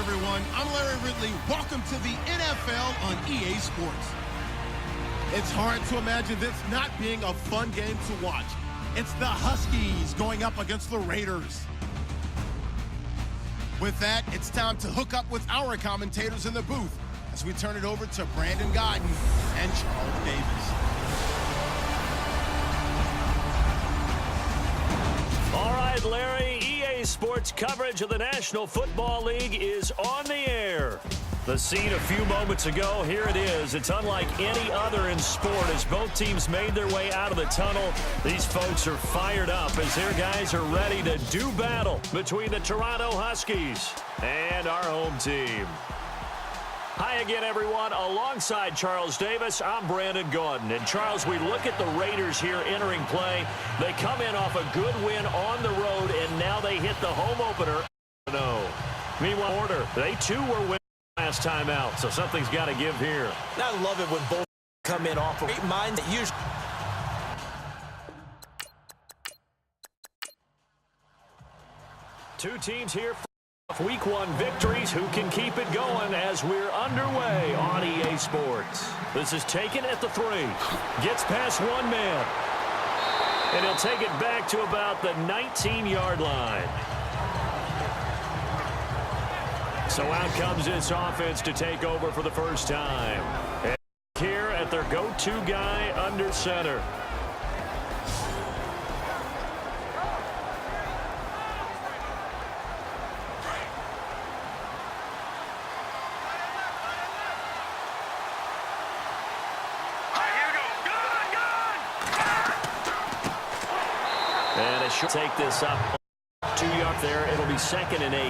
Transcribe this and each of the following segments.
everyone. I'm Larry Ridley. Welcome to the NFL on EA Sports. It's hard to imagine this not being a fun game to watch. It's the Huskies going up against the Raiders. With that, it's time to hook up with our commentators in the booth as we turn it over to Brandon Godden and Charles Davis. All right, Larry, EA Sports coverage of the National Football League is on the air. The scene a few moments ago, here it is. It's unlike any other in sport as both teams made their way out of the tunnel. These folks are fired up as their guys are ready to do battle between the Toronto Huskies and our home team. Hi again, everyone. Alongside Charles Davis, I'm Brandon Gaudin. And, Charles, we look at the Raiders here entering play. They come in off a good win on the road, and now they hit the home opener. No. Meanwhile, Order, they too were winning last time out, so something's got to give here. I love it when both come in off of great minds that usually. Two teams here for Week 1 victories. Who can keep it going as we're underway on EA Sports? This is taken at the 3. Gets past one man. And he'll take it back to about the 19-yard line. So out comes this offense to take over for the first time. And here at their go-to guy under center. And it should take this up 2 yards there. It'll be 2nd and 8.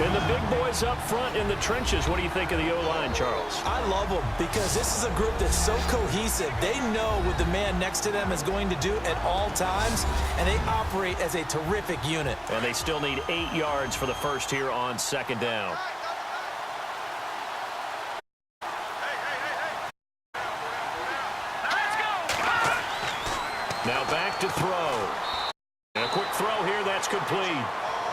And the big boys up front in the trenches. What do you think of the O-line, Charles? I love them because this is a group that's so cohesive. They know what the man next to them is going to do at all times, and they operate as a terrific unit. And they still need 8 yards for the first here on 2nd down. Now back to throw. And a quick throw here, that's complete.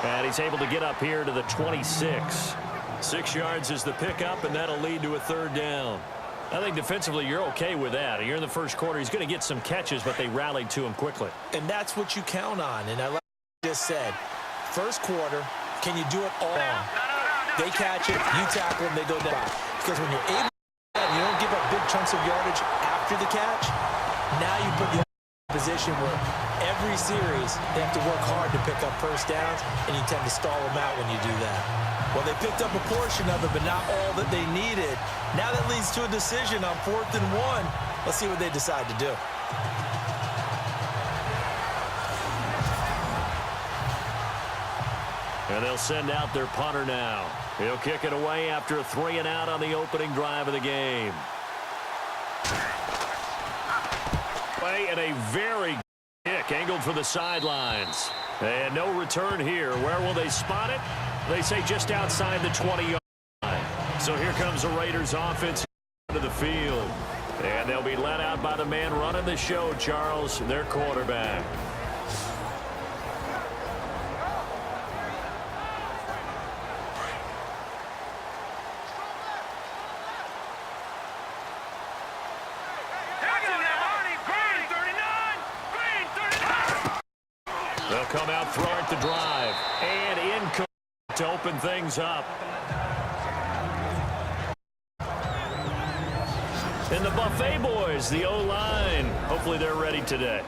And he's able to get up here to the 26. 6 yards is the pickup, and that'll lead to a 3rd down. I think defensively you're okay with that. You're in the first quarter. He's going to get some catches, but they rallied to him quickly. And that's what you count on. And I like what you just said. First quarter, can you do it all? They catch it, you tackle them, they go down. Because when you're able to do that, you don't give up big chunks of yardage after the catch. Now you put the position where every series they have to work hard to pick up first downs, and you tend to stall them out when you do that. Well, they picked up a portion of it, but not all that they needed. Now that leads to a decision on 4th and 1. Let's see what they decide to do. And they'll send out their punter now. He'll kick it away after a 3 and out on the opening drive of the game. And a very good kick angled for the sidelines. And no return here. Where will they spot it? They say just outside the 20-yard line. So here comes the Raiders offense to the field. And they'll be let out by the man running the show, Charles, their quarterback. They'll come out throwing the drive. And in to open things up. And the Buffet boys, the O-line, hopefully they're ready today.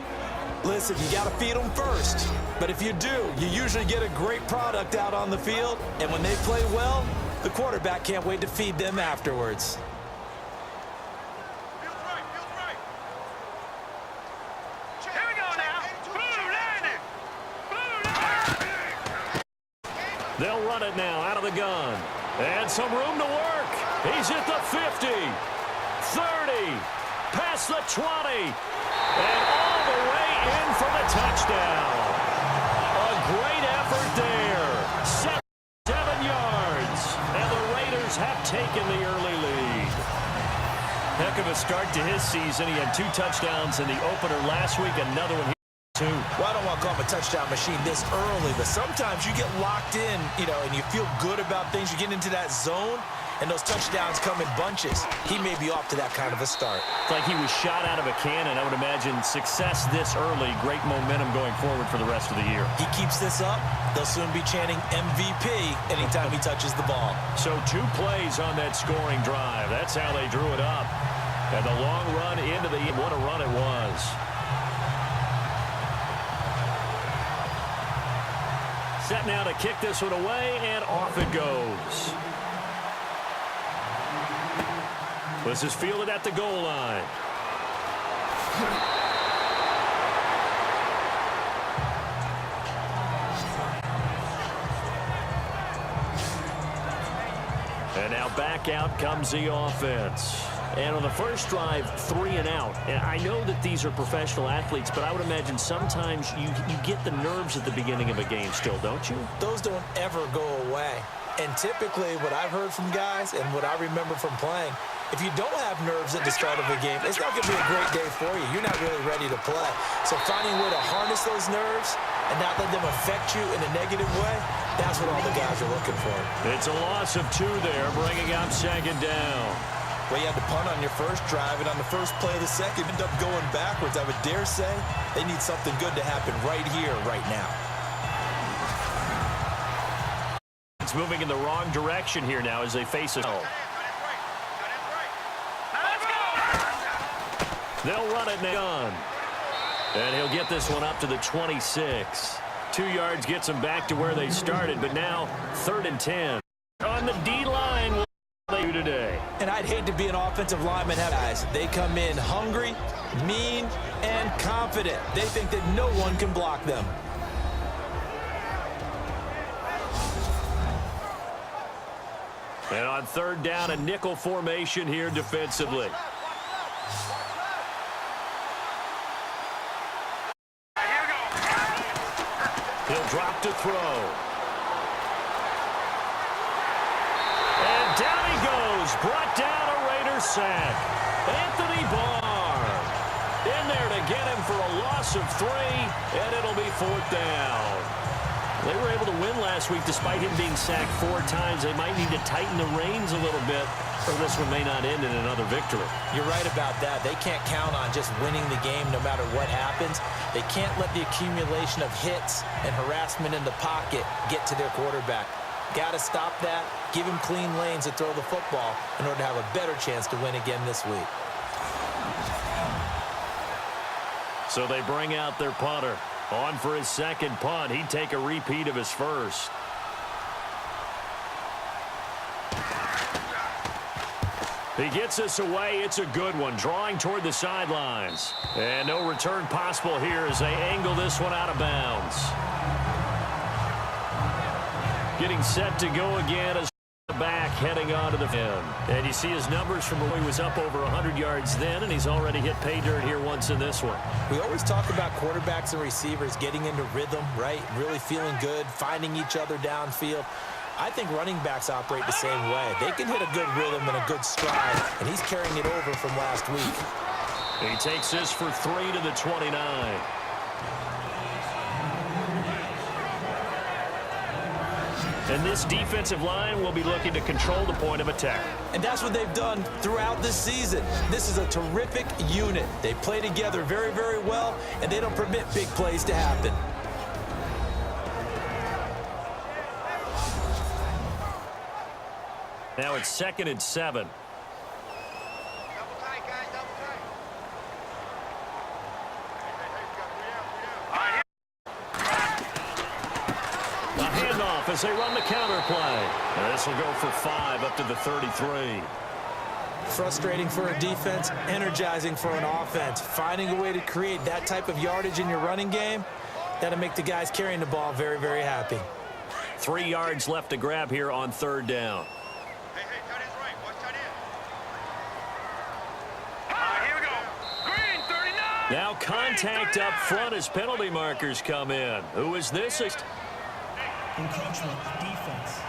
Listen, you got to feed them first. But if you do, you usually get a great product out on the field. And when they play well, the quarterback can't wait to feed them afterwards. They'll run it now out of the gun. And some room to work. He's at the 50, 30, past the 20, and all the way in for the touchdown. A great effort there. 7 yards, and the Raiders have taken the early lead. Heck of a start to his season. He had 2 touchdowns in the opener last week, another one here 2. Well, I don't want to call him a touchdown machine this early, but sometimes you get locked in, and you feel good about things. You get into that zone, and those touchdowns come in bunches. He may be off to that kind of a start. It's like he was shot out of a cannon. I would imagine success this early, great momentum going forward for the rest of the year. He keeps this up, they'll soon be chanting MVP anytime he touches the ball. So 2 plays on that scoring drive. That's how they drew it up. And the long run into the – what a run it was. Set now to kick this one away, and off it goes. This is fielded at the goal line. And now back out comes the offense. And on the first drive, 3 and out. And I know that these are professional athletes, but I would imagine sometimes you get the nerves at the beginning of a game still, don't you? Those don't ever go away. And typically what I've heard from guys and what I remember from playing, if you don't have nerves at the start of a game, it's not going to be a great day for you. You're not really ready to play. So finding a way to harness those nerves and not let them affect you in a negative way, that's what all the guys are looking for. It's a loss of 2 there, bringing up 2nd down. Well, you had to punt on your first drive, and on the first play of the second, end up going backwards. I would dare say they need something good to happen right here, right now. It's moving in the wrong direction here now as they face a... They'll run it now. And he'll get this one up to the 26. 2 yards gets them back to where they started, but now 3rd and 10. On the D-line, what they do today. And I'd hate to be an offensive lineman. Guys, they come in hungry, mean, and confident. They think that no one can block them. And on 3rd down, a nickel formation here defensively. He'll drop to throw. And down he goes. Brought down a Raiders sack. Anthony Barr in there to get him for a loss of 3, and it'll be 4th down. They were able to win last week despite him being sacked 4 times. They might need to tighten the reins a little bit, or this one may not end in another victory. You're right about that. They can't count on just winning the game no matter what happens. They can't let the accumulation of hits and harassment in the pocket get to their quarterback. Got to stop that, give him clean lanes to throw the football in order to have a better chance to win again this week. So they bring out their punter. On for his 2nd punt. He'd take a repeat of his first. He gets this away. It's a good one. Drawing toward the sidelines. And no return possible here as they angle this one out of bounds. Getting set to go again as back heading on to the end. And you see his numbers from when he was up over 100 yards then, and he's already hit pay dirt here once in this one. We always talk about quarterbacks and receivers getting into rhythm, right? Really feeling good, finding each other downfield. I think running backs operate the same way. They can hit a good rhythm and a good stride, and he's carrying it over from last week. He takes this for 3 to the 29. And this defensive line will be looking to control the point of attack. And that's what they've done throughout this season. This is a terrific unit. They play together very, very well, and they don't permit big plays to happen. Now it's 2nd and 7. As they run the counter play. And this will go for 5 up to the 33. Frustrating for a defense, energizing for an offense. Finding a way to create that type of yardage in your running game, that'll make the guys carrying the ball very, very happy. 3 yards left to grab here on 3rd down. Hey, tight end's right. Watch tight end. Here we go. Green, 39. Now contact up front as penalty markers come in. Who is this? Encroachment defense.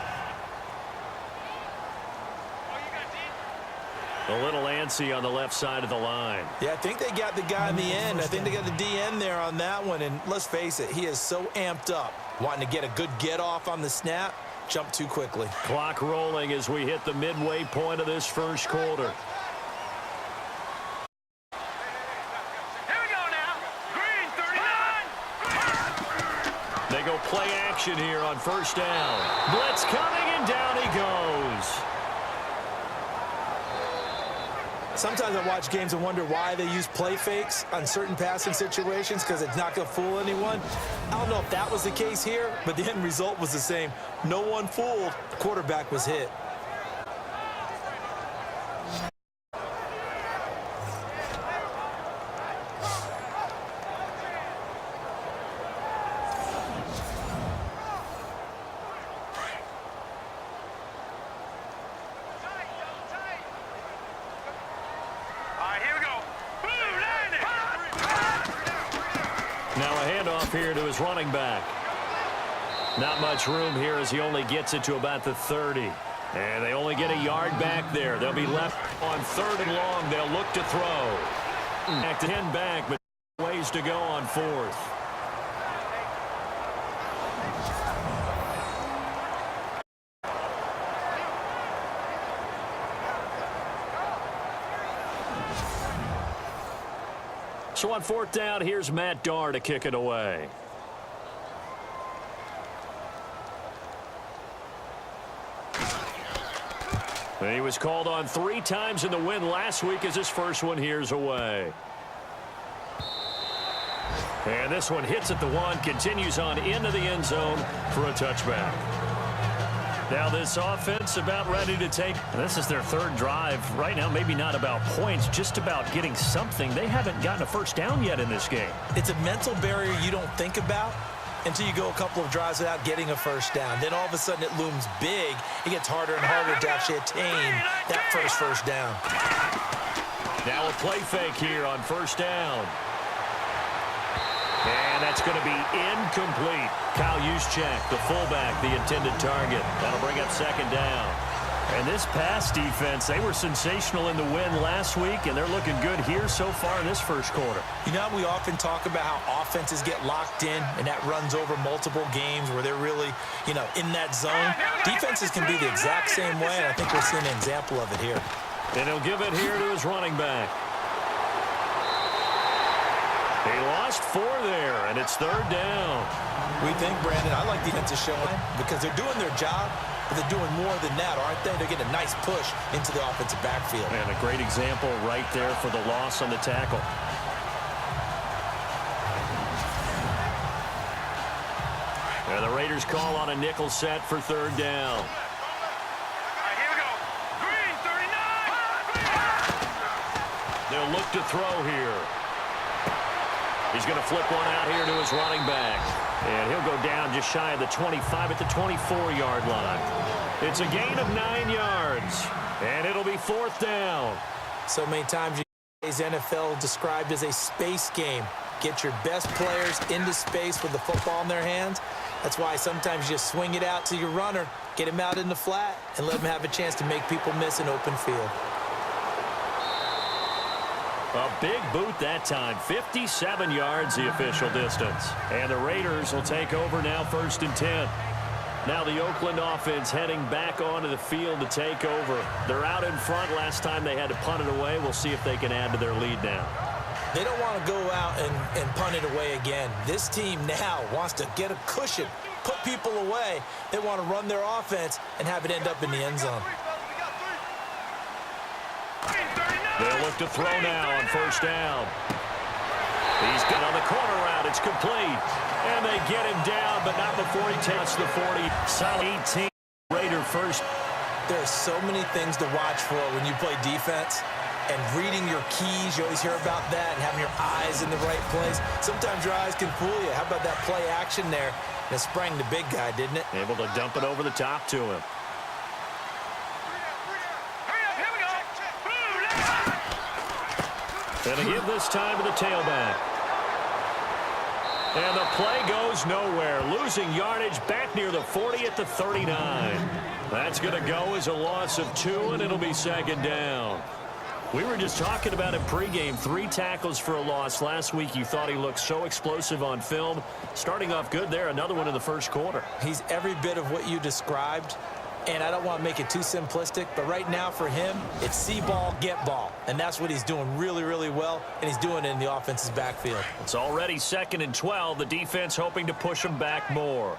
A little antsy on the left side of the line. Yeah, I think they got the guy in the end. I think they got the DN there on that one. And let's face it, he is so amped up, wanting to get a good get-off on the snap, jump too quickly. Clock rolling as we hit the midway point of this first quarter. Here we go now. Green 39. They go play action here on first down. Blitz coming, and down he goes. Sometimes I watch games and wonder why they use play fakes on certain passing situations, because it's not going to fool anyone. I don't know if that was the case here, but the end result was the same. No one fooled. The quarterback was hit. Now a handoff here to his running back. Not much room here as he only gets it to about the 30. And they only get a yard back there. They'll be left on 3rd and long. They'll look to throw. Back to 10 back, but ways to go on 4th. So on 4th down, here's Matt Darr to kick it away. He was called on 3 times in the win last week as his first one here's away. And this one hits at the 1, continues on into the end zone for a touchback. Now this offense about ready to take. This is their 3rd drive. Right now, maybe not about points, just about getting something. They haven't gotten a first down yet in this game. It's a mental barrier you don't think about until you go a couple of drives without getting a first down. Then all of a sudden it looms big. It gets harder and harder to actually attain that first down. Now a play fake here on first down. And that's going to be incomplete. Kyle Juszczyk, the fullback, the intended target. That'll bring up 2nd down. And this pass defense, they were sensational in the win last week, and they're looking good here so far in this first quarter. You know, we often talk about how offenses get locked in, and that runs over multiple games where they're really, in that zone. Defenses can be the exact same way, and I think we're seeing an example of it here. And he'll give it here to his running back. He lost 4 there, and it's 3rd down. We think, Brandon, I like the defensive showing because they're doing their job, but they're doing more than that, aren't they? They're getting a nice push into the offensive backfield. And a great example right there for the loss on the tackle. And the Raiders call on a nickel set for 3rd down. Here we go. Green 39. They'll look to throw here. He's going to flip one out here to his running back. And he'll go down just shy of the 25 at the 24-yard line. It's a gain of 9 yards. And it'll be 4th down. So many times today's NFL described as a space game. Get your best players into space with the football in their hands. That's why sometimes you just swing it out to your runner, get him out in the flat, and let him have a chance to make people miss an open field. A big boot that time. 57 yards the official distance. And the Raiders will take over now 1st and 10. Now the Oakland offense heading back onto the field to take over. They're out in front. Last time they had to punt it away. We'll see if they can add to their lead now. They don't want to go out and punt it away again. This team now wants to get a cushion, put people away. They want to run their offense and have it end up in the end zone. They'll look to throw now on 1st down. He's got on the corner route. It's complete. And they get him down, but not before he takes the 40. Solid 18. Raider first. There are so many things to watch for when you play defense. And reading your keys, you always hear about that, and having your eyes in the right place. Sometimes your eyes can fool you. How about that play action there? And it sprang the big guy, didn't it? Able to dump it over the top to him. And a give this time to the tailback. And the play goes nowhere. Losing yardage back near the 40 at the 39. That's going to go as a loss of 2, and it'll be 2nd down. We were just talking about him pregame. 3 tackles for a loss. Last week you thought he looked so explosive on film. Starting off good there. Another one in the first quarter. He's every bit of what you described. And I don't want to make it too simplistic, but right now for him, it's see ball, get ball. And that's what he's doing really, really well, and he's doing it in the offense's backfield. It's already 2nd and 12. The defense hoping to push him back more.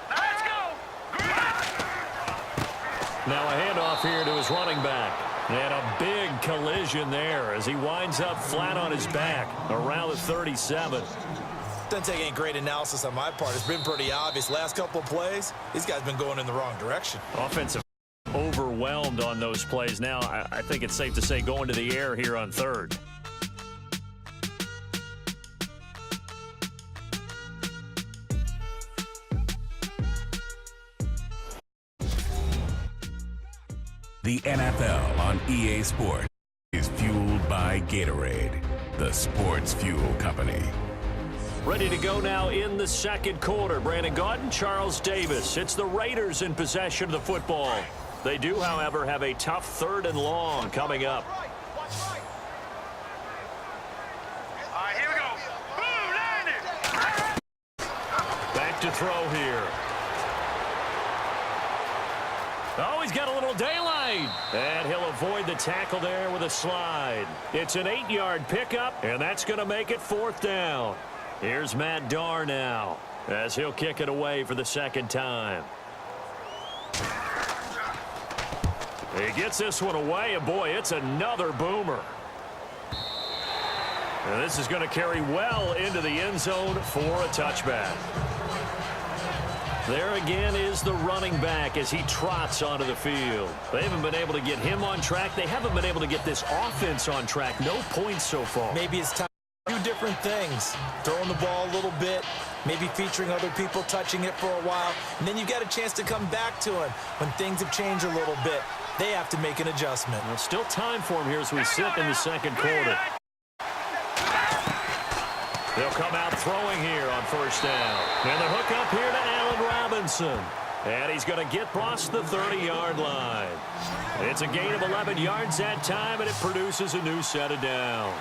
Let's go. Now a handoff here to his running back. And a big collision there as he winds up flat on his back around the 37. Doesn't take any great analysis on my part. It's been pretty obvious. Last couple of plays, these guys been going in the wrong direction. Offensive overwhelmed on those plays. Now, I think it's safe to say going to the air here on 3rd. The NFL on EA Sports is fueled by Gatorade, the sports fuel company. Ready to go now in the 2nd quarter. Brandon Gaudin, Charles Davis. It's the Raiders in possession of the football. They do, however, have a tough 3rd and long coming up. All right, here we go. Boom, landed. Back to throw here. Oh, he's got a little daylight. And he'll avoid the tackle there with a slide. It's an 8-yard pickup, and that's going to make it 4th down. Here's Matt Darr now as he'll kick it away for the 2nd time. He gets this one away, and boy, it's another boomer. And this is going to carry well into the end zone for a touchback. There again is the running back as he trots onto the field. They haven't been able to get him on track. They haven't been able to get this offense on track. No points so far. Maybe it's time to do different things. Throwing the ball a little bit, maybe featuring other people touching it for a while, and then you've got a chance to come back to him when things have changed a little bit. They have to make an adjustment. Well, still time for him here as we sit in the 2nd quarter. They'll come out throwing here on 1st down. And the hook up here to Allen Robinson. And he's going to get past the 30-yard line. It's a gain of 11 yards that time, and it produces a new set of downs.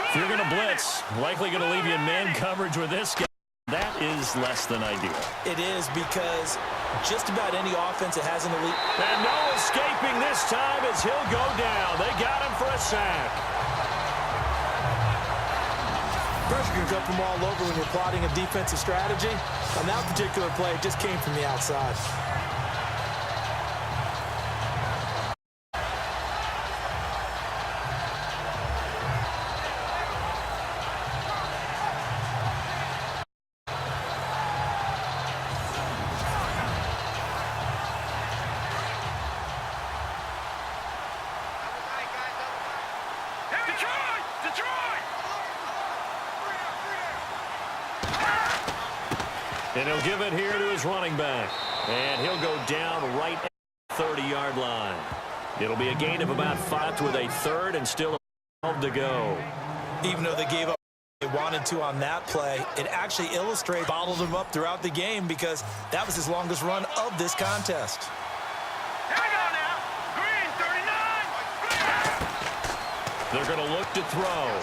If you're going to blitz, likely going to leave you in man coverage with this guy. That is less than ideal. It is because just about any offense that has an elite. And no escaping this time as he'll go down. They got him for a sack. Pressure can come from all over when you're plotting a defensive strategy. On that particular play, it just came from the outside. And he'll give it here to his running back. And he'll go down right at the 30-yard line. It'll be a gain of about 5 with a 3rd and still 12 to go. Even though they gave up what they wanted to on that play, it actually illustrates bottled them up throughout the game because that was his longest run of this contest. Here we go now. Green, 39. They're going to look to throw.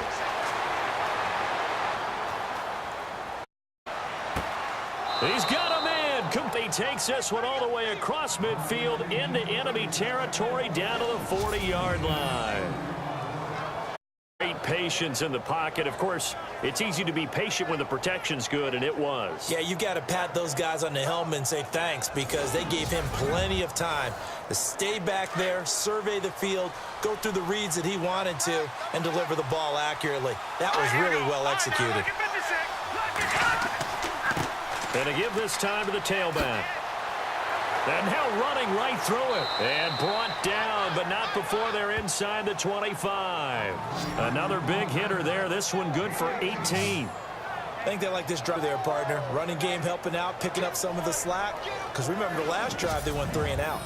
He's got a man. He takes this one all the way across midfield into enemy territory down to the 40-yard line. Great patience in the pocket. Of course, it's easy to be patient when the protection's good, and it was. Yeah, you got to pat those guys on the helmet and say thanks because they gave him plenty of time to stay back there, survey the field, go through the reads that he wanted to, and deliver the ball accurately. That was really well executed. And to give this time to the tailback. And now running right through it. And brought down, but not before they're inside the 25. Another big hitter there. This one good for 18. I think they like this drive there, partner. Running game helping out, picking up some of the slack. Because remember the last drive, they went 3 and out.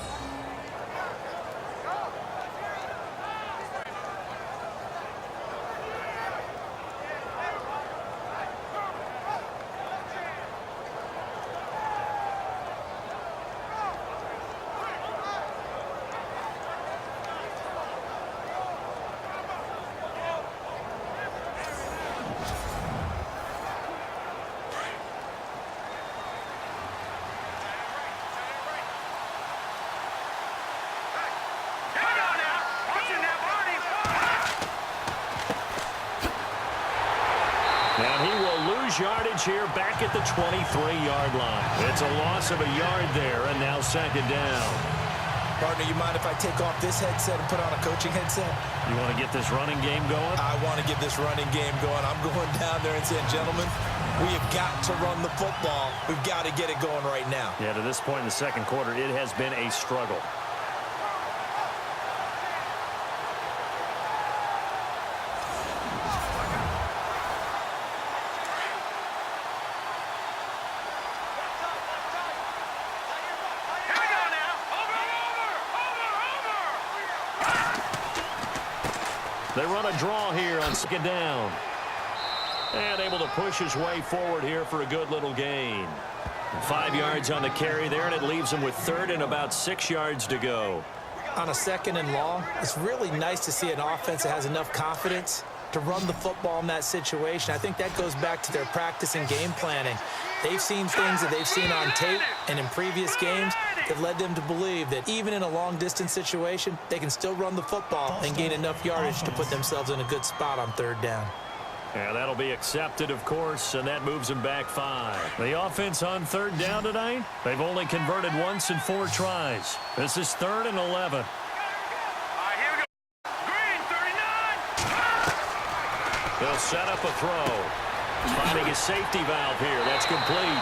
here back at the 23-yard line. It's a loss of a yard there, and now second down. Partner, you mind if I take off this headset and put on a coaching headset? You want to get this running game going? I want to get this running game going. I'm going down there and saying, gentlemen, we have got to run the football. We've got to get it going right now. Yeah, to this point in the second quarter, it has been a struggle. They run a draw here on second down. And able to push his way forward here for a good little gain. 5 yards on the carry there, and it leaves him with third and about 6 yards to go. On a second and long, it's really nice to see an offense that has enough confidence to run the football in that situation. I think that goes back to their practice and game planning. They've seen things that they've seen on tape and in previous games that led them to believe that even in a long-distance situation, they can still run the football and gain enough yardage to put themselves in a good spot on third down. Yeah, that'll be accepted, of course, and that moves them back 5. The offense on third down tonight, they've only converted once in 4 tries. This is 3rd and 11. They'll set up a throw. Finding his safety valve here. That's complete.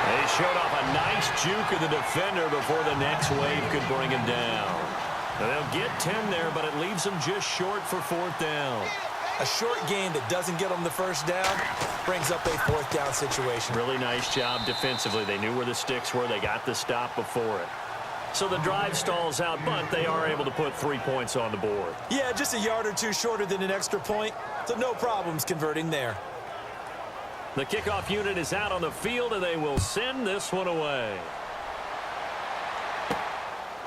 They showed off a nice juke of the defender before the next wave could bring him down. They'll get 10 there, but it leaves them just short for 4th down. A short gain that doesn't get them the first down brings up a 4th down situation. Really nice job defensively. They knew where the sticks were. They got the stop before it. So the drive stalls out, but they are able to put 3 points on the board. Yeah, just a yard or two shorter than an extra point, so no problems converting there. The kickoff unit is out on the field, and they will send this one away.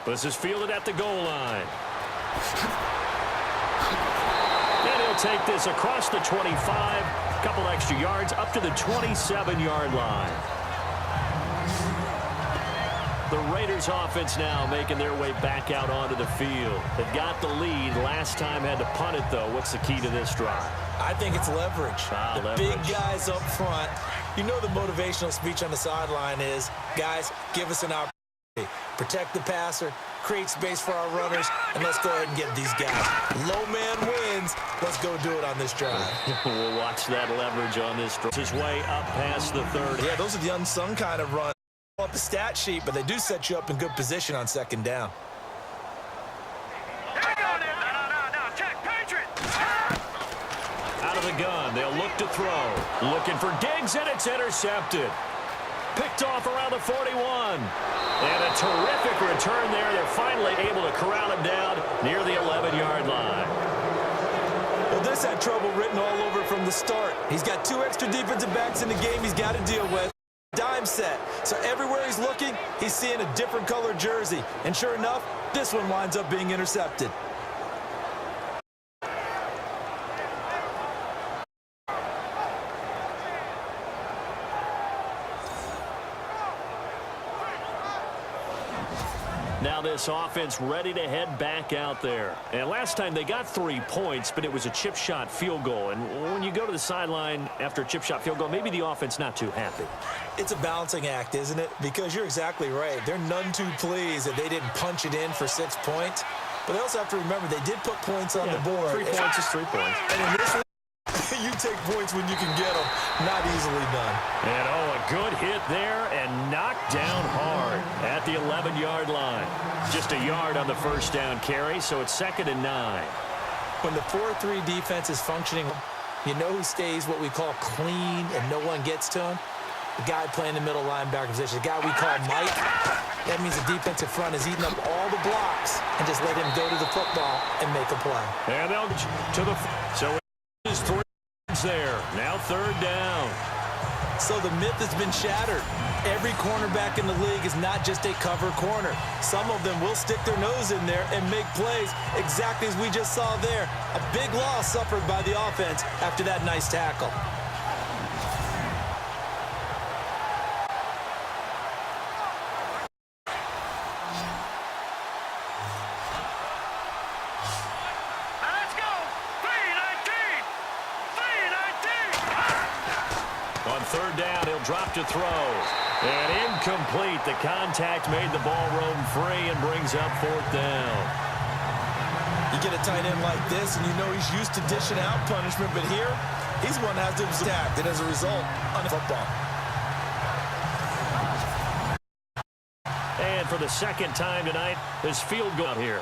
This is fielded at the goal line. And he'll take this across the 25, a couple extra yards, up to the 27-yard line. The Raiders offense now making their way back out onto the field. They've got the lead. Last time had to punt it, though. What's the key to this drive? I think it's leverage. The leverage. Big guys up front. You know the motivational speech on the sideline is, guys, give us an opportunity. Protect the passer, create space for our runners, and let's go ahead and get these guys. Low man wins. Let's go do it on this drive. We'll watch that leverage on this drive. His way up past the 30. Yeah, those are the unsung kind of runs. Up the stat sheet, but they do set you up in good position on second down. Here we go now. No. Check. Patriots. Out of the gun, they'll look to throw. Looking for Diggs, and it's intercepted. Picked off around the 41. And a terrific return there. They're finally able to corral him down near the 11-yard line. Well, this had trouble written all over from the start. He's got 2 extra defensive backs in the game he's got to deal with. Dime set. So everywhere he's looking, he's seeing a different color jersey. And sure enough, this one winds up being intercepted. Now this offense ready to head back out there. And last time they got 3 points, but it was a chip shot field goal. And when you go to the sideline after a chip shot field goal, maybe the offense not too happy. It's a balancing act, isn't it? Because you're exactly right. They're none too pleased that they didn't punch it in for 6 points. But they also have to remember they did put points on the board. 3 points is 3 points. And in this one, you take points when you can get them. Not easily done. And a good hit there and knocked down hard at the 11-yard line. Just a yard on the first down carry, so it's 2nd and 9. When the 4-3 defense is functioning, you know who stays what we call clean and no one gets to him? The guy playing the middle linebacker position, the guy we call Mike. That means the defensive front is eating up all the blocks and just let him go to the football and make a play. And they'll to the so it is 3 there. Now 3rd down. So the myth has been shattered. Every cornerback in the league is not just a cover corner. Some of them will stick their nose in there and make plays exactly as we just saw there. A big loss suffered by the offense after that nice tackle. third down. He'll drop to throw. And incomplete. The contact made the ball roam free and brings up fourth down. You get a tight end like this, and you know he's used to dishing out punishment, but here, he's one that has to be stacked, and as a result, on football. And for the second time tonight, his field goal out here.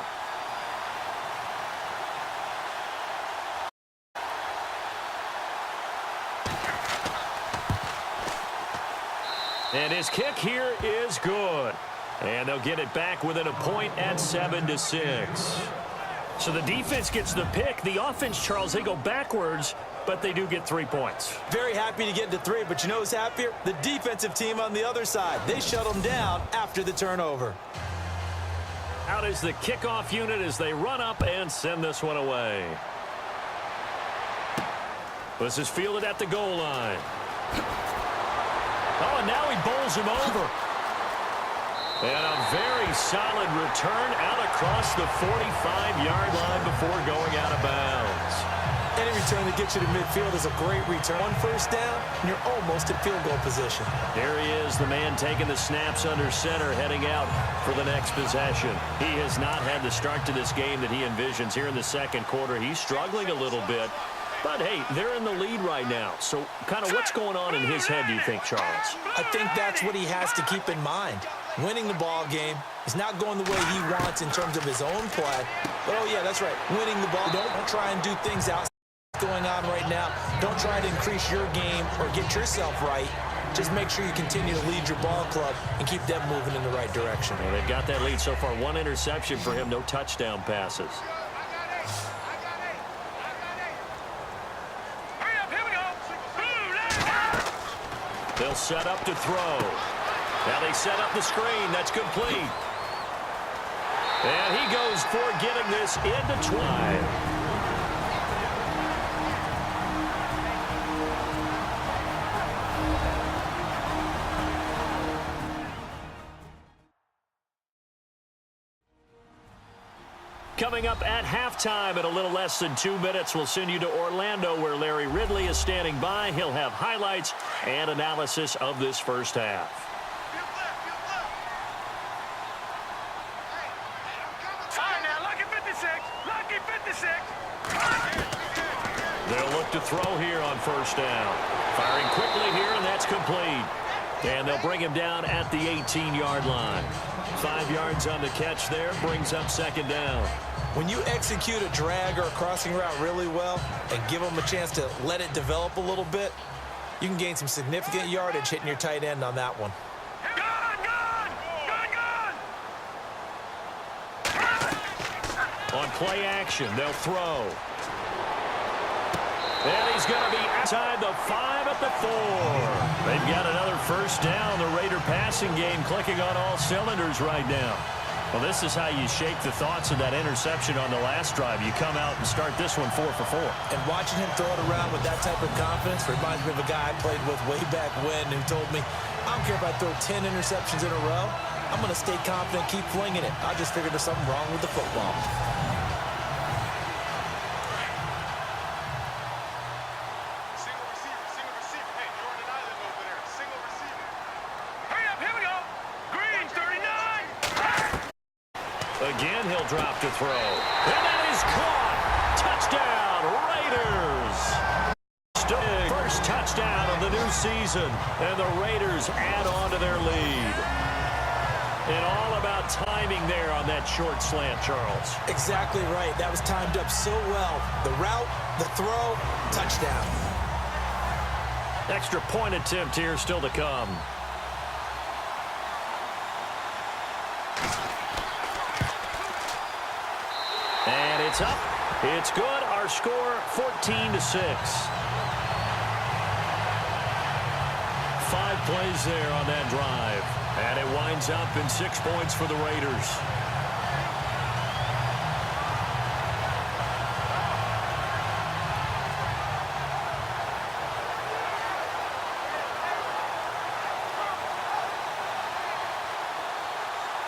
And his kick here is good. And they'll get it back within a point at 7-6. So the defense gets the pick. The offense, Charles, they go backwards, but they do get 3 points. Very happy to get to 3, but you know who's happier? The defensive team on the other side. They shut them down after the turnover. Out is the kickoff unit as they run up and send this one away. This is fielded at the goal line. Oh, and now he bowls him over. And a very solid return out across the 45-yard line before going out of bounds. Any return that gets you to midfield is a great return. One first down, and you're almost at field goal position. Here he is, the man taking the snaps under center, heading out for the next possession. He has not had the start to this game that he envisions here in the second quarter. He's struggling a little bit. But, hey, they're in the lead right now. So kind of what's going on in his head, do you think, Charles? I think that's what he has to keep in mind. Winning the ball game is not going the way he wants in terms of his own play. But, oh, yeah, that's right. Winning the ball. Don't try and do things outside going on right now. Don't try to increase your game or get yourself right. Just make sure you continue to lead your ball club and keep them moving in the right direction. Well, they've got that lead so far. One interception for him, no touchdown passes. They'll set up to throw. Now they set up the screen. That's complete. And he goes for getting this into 12. Coming up at halftime in a little less than 2 minutes, we'll send you to Orlando where Larry Ridley is standing by. He'll have highlights and analysis of this first half. All right, now, lucky 56. Lucky 56. They'll look to throw here on first down. Firing quickly here, and that's complete. And they'll bring him down at the 18-yard line. 5 yards on the catch there, brings up second down. When you execute a drag or a crossing route really well and give them a chance to let it develop a little bit, you can gain some significant yardage hitting your tight end on that one. On play action, they'll throw. And he's going to be outside the 5 at the 4. They've got another first down. The Raider passing game clicking on all cylinders right now. Well, this is how you shake the thoughts of that interception on the last drive. You come out and start this one 4 for 4. And watching him throw it around with that type of confidence reminds me of a guy I played with way back when who told me, I don't care if I throw 10 interceptions in a row. I'm going to stay confident, keep flinging it. I just figured there's something wrong with the football. Again, he'll drop to throw. And that is caught. Touchdown, Raiders. First touchdown of the new season. And the Raiders add on to their lead. And all about timing there on that short slant, Charles. Exactly right. That was timed up so well. The route, the throw, touchdown. Extra point attempt here still to come. And it's up. It's good. Our score, 14-6. 5 plays there on that drive. And it winds up in 6 points for the Raiders.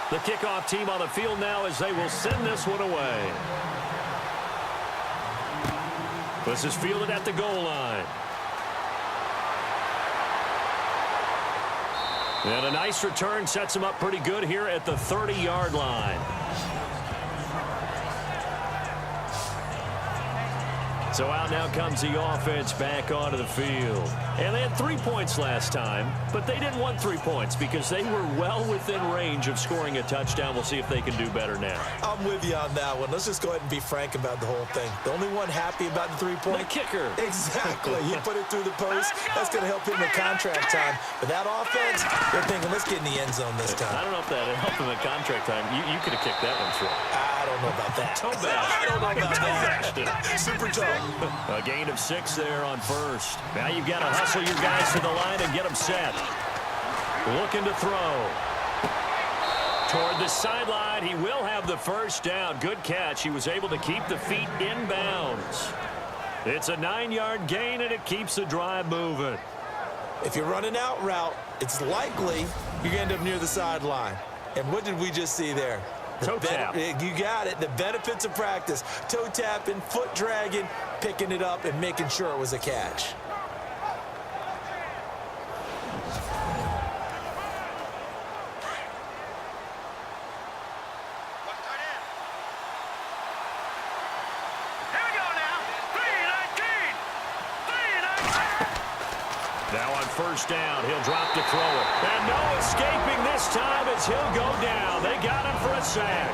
The kickoff team on the field now as they will send this one away. This is fielded at the goal line. And a nice return sets him up pretty good here at the 30-yard line. So out now comes the offense back onto the field. And they had 3 points last time, but they didn't want 3 points because they were well within range of scoring a touchdown. We'll see if they can do better now. I'm with you on that one. Let's just go ahead and be frank about the whole thing. The only one happy about the 3-point? The kicker. Exactly. He put it through the post. That's going to help him in contract time. But that offense, they're thinking, let's get in the end zone this time. I don't know if that helped him in contract time. You could have kicked that one through. I don't know about that. Toe bash. I don't know about that. Super toe. A gain of 6 there on first. Now you've got to hustle your guys to the line and get them set. Looking to throw. Toward the sideline, he will have the first down. Good catch. He was able to keep the feet in bounds. It's a 9-yard gain, and it keeps the drive moving. If you're running out route, it's likely you're going to end up near the sideline. And what did we just see there? Toe tap. You got it. The benefits of practice. Toe tapping, foot dragging, picking it up, and making sure it was a catch. Now on first down, he'll drop to throw it. And no escaping this time as he'll go down. They got him for a sack.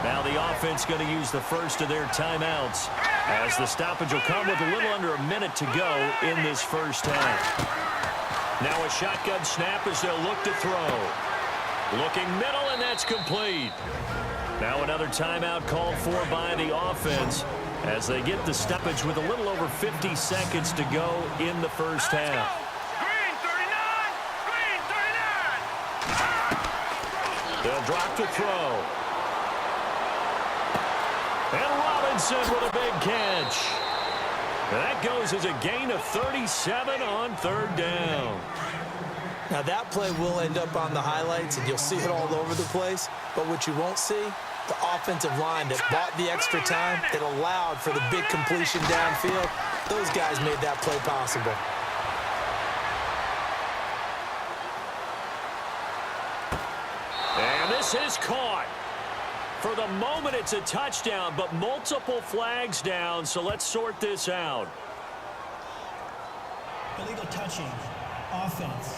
Now the offense going to use the first of their timeouts as the stoppage will come with a little under a minute to go in this first half. Now a shotgun snap as they'll look to throw. Looking middle, and that's complete. Now another timeout called for by the offense as they get the stoppage with a little over 50 seconds to go in the first half. Green 39! Green 39! They'll drop to throw. And Robinson with a big catch. That goes as a gain of 37 on third down. Now that play will end up on the highlights, and you'll see it all over the place. But what you won't see, the offensive line that bought the extra time, that allowed for the big completion downfield. Those guys made that play possible. And this is caught. For the moment, it's a touchdown, but multiple flags down, so let's sort this out. Illegal touching. Offense.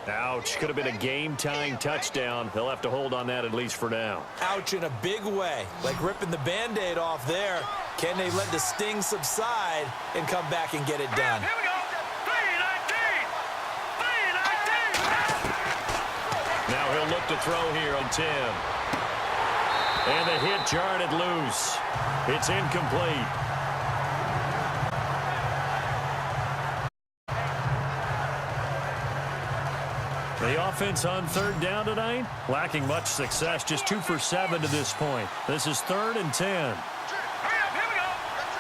Ouch. Could have been a game-tying touchdown. They'll have to hold on that at least for now. Ouch in a big way, like ripping the Band-Aid off there. Can they let the sting subside and come back and get it done? Here we go! 319! 319! Now he'll look to throw here on 10. And the hit jarred it loose. It's incomplete. The offense on third down tonight, lacking much success, just 2 for 7 to this point. This is 3rd and 10. Hurry up, here we go!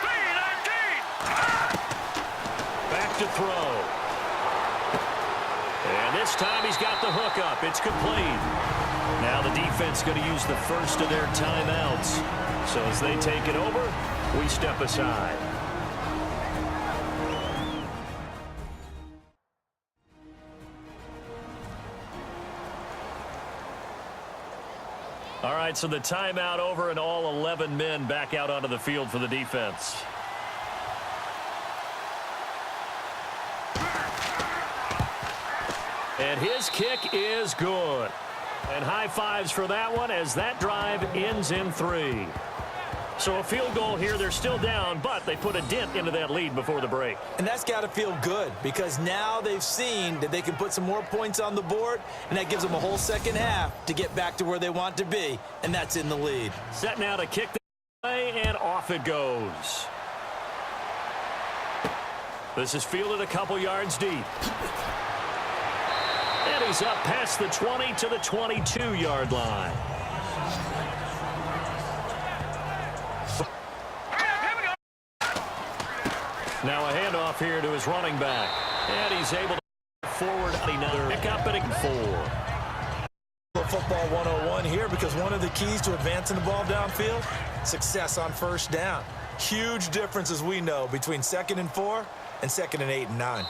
319! Back to throw. And this time he's got the hook up. It's complete. Now the defense going to use the first of their timeouts. So as they take it over, we step aside. All right, so the timeout over and all 11 men back out onto the field for the defense. And his kick is good. And high fives for that one as that drive ends in 3. So a field goal here. They're still down, but they put a dent into that lead before the break. And that's got to feel good because now they've seen that they can put some more points on the board, and that gives them a whole second half to get back to where they want to be, and that's in the lead. Set now to kick the play, and off it goes. This is fielded a couple yards deep. And he's up past the 20 to the 22-yard line. Now a handoff here to his running back. And he's able to forward another pick up and 4. Football 101 here because one of the keys to advancing the ball downfield, success on first down. Huge difference, as we know, between 2nd and 4 and 2nd and 8 and 9.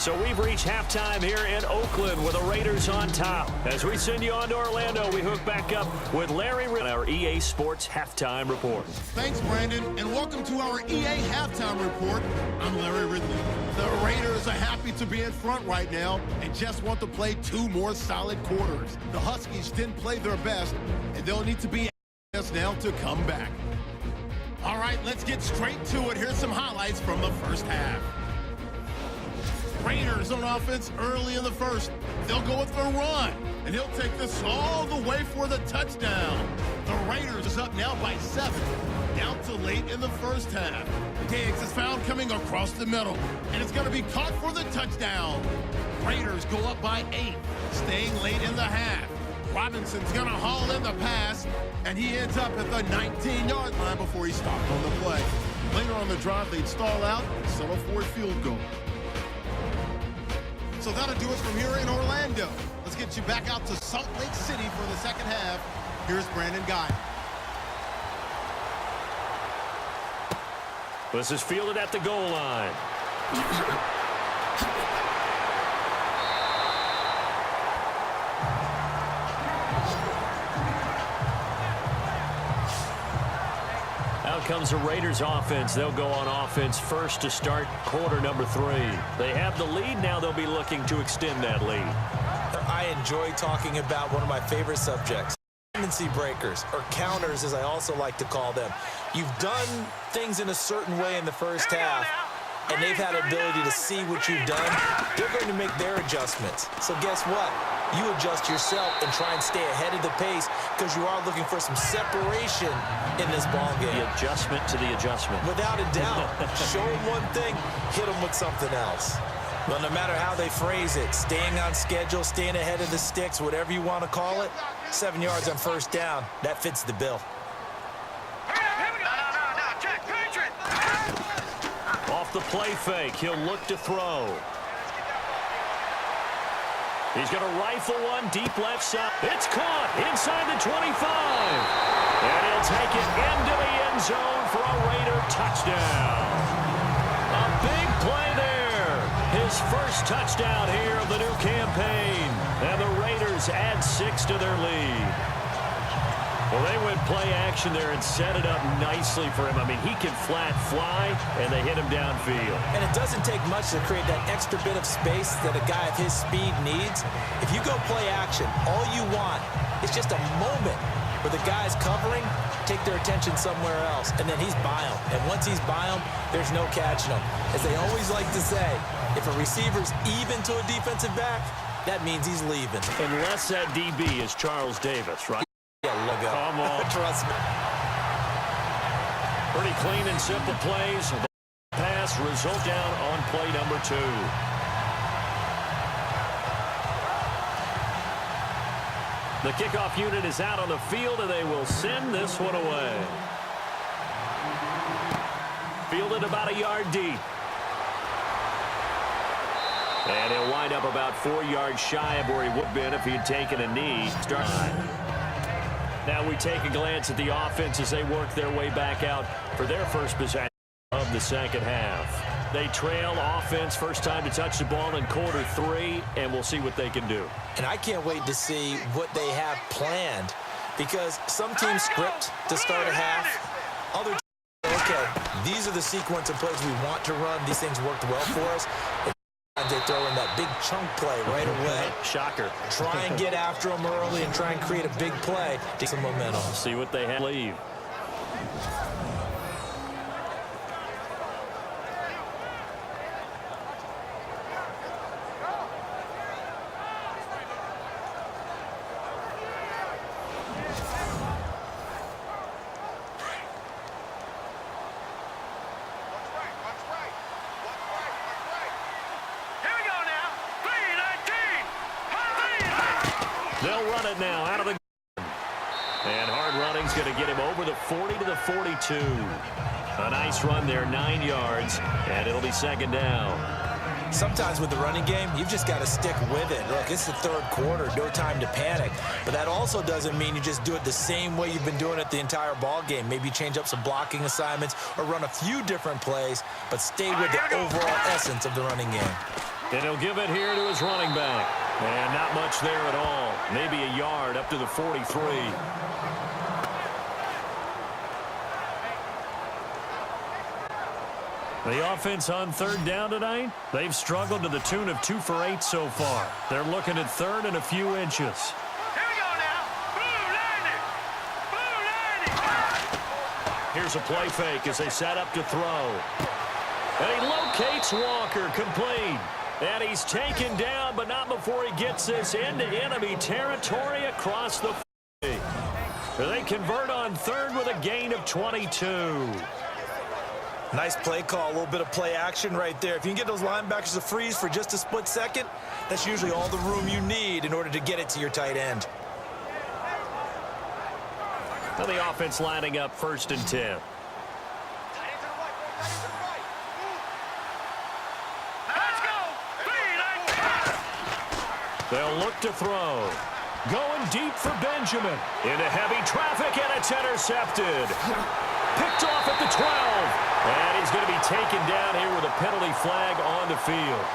So we've reached halftime here in Oakland with the Raiders on top. As we send you on to Orlando, we hook back up with Larry Ridley, our EA Sports Halftime Report. Thanks, Brandon, and welcome to our EA Halftime Report. I'm Larry Ridley. The Raiders are happy to be in front right now and just want to play 2 more solid quarters. The Huskies didn't play their best, and they'll need to be best now to come back. All right, let's get straight to it. Here's some highlights from the first half. Raiders on offense early in the first. They'll go with their run, and he'll take this all the way for the touchdown. The Raiders is up now by 7, down to late in the first half. Diggs is found coming across the middle, and it's going to be caught for the touchdown. Raiders go up by 8, staying late in the half. Robinson's going to haul in the pass, and he ends up at the 19-yard line before he stopped on the play. Later on the drive, they'd stall out and settle for a field goal. So that'll do it from here in Orlando. Let's get you back out to Salt Lake City for the second half. Here's Brandon Guy. This is fielded at the goal line. Out comes the Raiders offense. They'll go on offense first to start quarter number 3. They have the lead. Now they'll be looking to extend that lead. I enjoy talking about one of my favorite subjects, tendency breakers, or counters as I also like to call them. You've done things in a certain way in the first half, and they've had an ability to see what you've done. They're going to make their adjustments. So guess what? You adjust yourself and try and stay ahead of the pace because you are looking for some separation in this ball game. The adjustment to the adjustment. Without a doubt. Show them one thing, hit them with something else. Well, no matter how they phrase it, staying on schedule, staying ahead of the sticks, whatever you want to call it, 7 yards on first down, that fits the bill. Off the play fake, he'll look to throw. He's going to rifle one deep left side. It's caught inside the 25. And he'll take it into the end zone for a Raider touchdown. A big play there. His first touchdown here of the new campaign. And the Raiders add 6 to their lead. Well, they went play action there and set it up nicely for him. I mean, he can flat fly, and they hit him downfield. And it doesn't take much to create that extra bit of space that a guy of his speed needs. If you go play action, all you want is just a moment where the guy's covering, take their attention somewhere else, and then he's by him. And once he's by him, there's no catching him. As they always like to say, if a receiver's even to a defensive back, that means he's leaving. Unless that DB is Charles Davis, right? Come on. Trust me. Pretty clean and simple plays. The pass result down on play number 2. The kickoff unit is out on the field, and they will send this one away. Fielded about a yard deep. And he'll wind up about 4 yards shy of where he would have been if he had taken a knee. Start. Now we take a glance at the offense as they work their way back out for their first possession of the second half. They trail offense first time to touch the ball in quarter 3, and we'll see what they can do. And I can't wait to see what they have planned because some teams script to start a half. Other teams, okay, these are the sequence of plays we want to run. These things worked well for us. They throw in that big chunk play right away. Shocker. Try and get after them early and try and create a big play to get some momentum. See what they have. Leave. They'll run it now out of the and hard running's going to get him over the 40 to the 42. A nice run there, 9 yards, and it'll be second down. Sometimes with the running game, you've just got to stick with it. Look, it's the third quarter, no time to panic. But that also doesn't mean you just do it the same way you've been doing it the entire ball game. Maybe change up some blocking assignments or run a few different plays, but stay with the overall essence of the running game. And he'll give it here to his running back. And not much there at all. Maybe a yard up to the 43. The offense on third down tonight, they've struggled to the tune of 2 for 8 so far. They're looking at third and a few inches. Here we go now. Blue landing. Blue landing. Here's a play fake as they set up to throw. And he locates Walker, complete. And he's taken down, but not before he gets this into enemy territory across the 40. They convert on third with a gain of 22. Nice play call, a little bit of play action right there. If you can get those linebackers to freeze for just a split second, that's usually all the room you need in order to get it to your tight end. Now the offense lining up 1st and 10. They'll look to throw. Going deep for Benjamin. Into heavy traffic, and it's intercepted. Picked off at the 12. And he's going to be taken down here with a penalty flag on the field.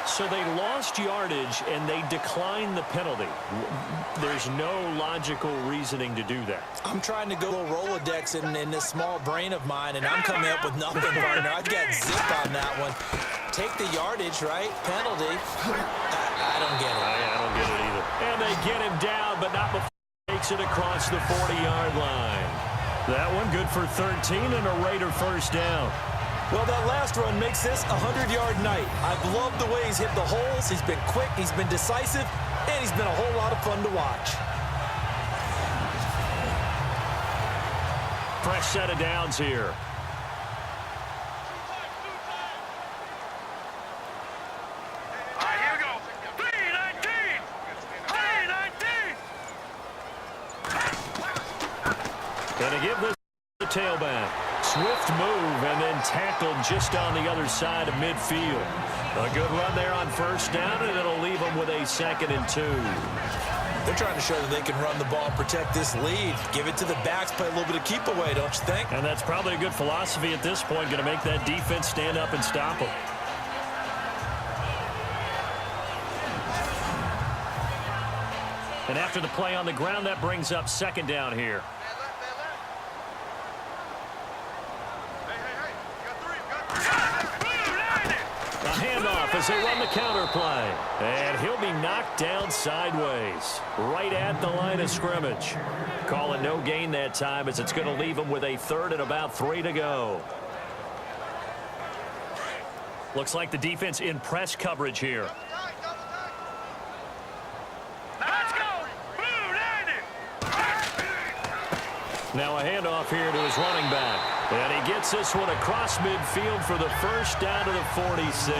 So they lost yardage, and they declined the penalty. There's no logical reasoning to do that. I'm trying to go Rolodex in this small brain of mine, and I'm coming up with nothing, partner. I've got zip on that one. Take the yardage, right? Penalty. I don't get it. I don't get it either. And they get him down, but not before he takes it across the 40-yard line. That one good for 13 and a Raider 1st down. Well, that last run makes this a 100-yard night. I've loved the way he's hit the holes. He's been quick, he's been decisive, and he's been a whole lot of fun to watch. Fresh set of downs here. All right, here we go. 319. 319. Gonna give this the tailback. Swift move and then tackled just on the other side of midfield. A good run there on 1st down, and it'll leave them with a 2nd and 2. They're trying to show that they can run the ball and protect this lead. Give it to the backs, play a little bit of keep away, don't you think? And that's probably a good philosophy at this point, going to make that defense stand up and stop them. And after the play on the ground, that brings up 2nd down here. As they run the counter play. And he'll be knocked down sideways right at the line of scrimmage. Calling no gain that time as it's going to leave him with a 3rd and about 3 to go. Looks like the defense in press coverage here. Let's go. Blue landing. Now a handoff here to his running back. And he gets this one across midfield for the 1st down to the 46.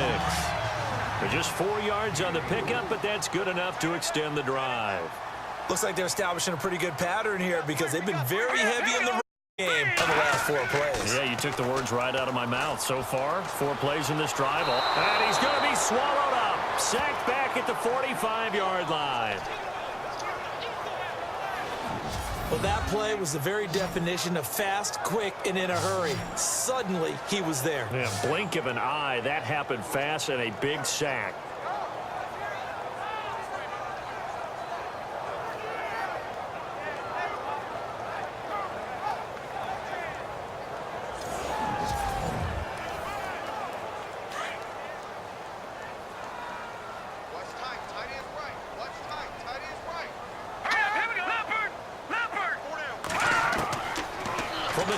They're just 4 yards on the pickup, but that's good enough to extend the drive. Looks like they're establishing a pretty good pattern here because they've been very heavy in the run game on the last 4 plays. Yeah, you took the words right out of my mouth. So far, 4 plays in this drive. And he's going to be swallowed up. Sacked back at the 45-yard line. Well, that play was the very definition of fast, quick, and in a hurry. Suddenly, he was there. Yeah, blink of an eye. That happened fast and a big sack.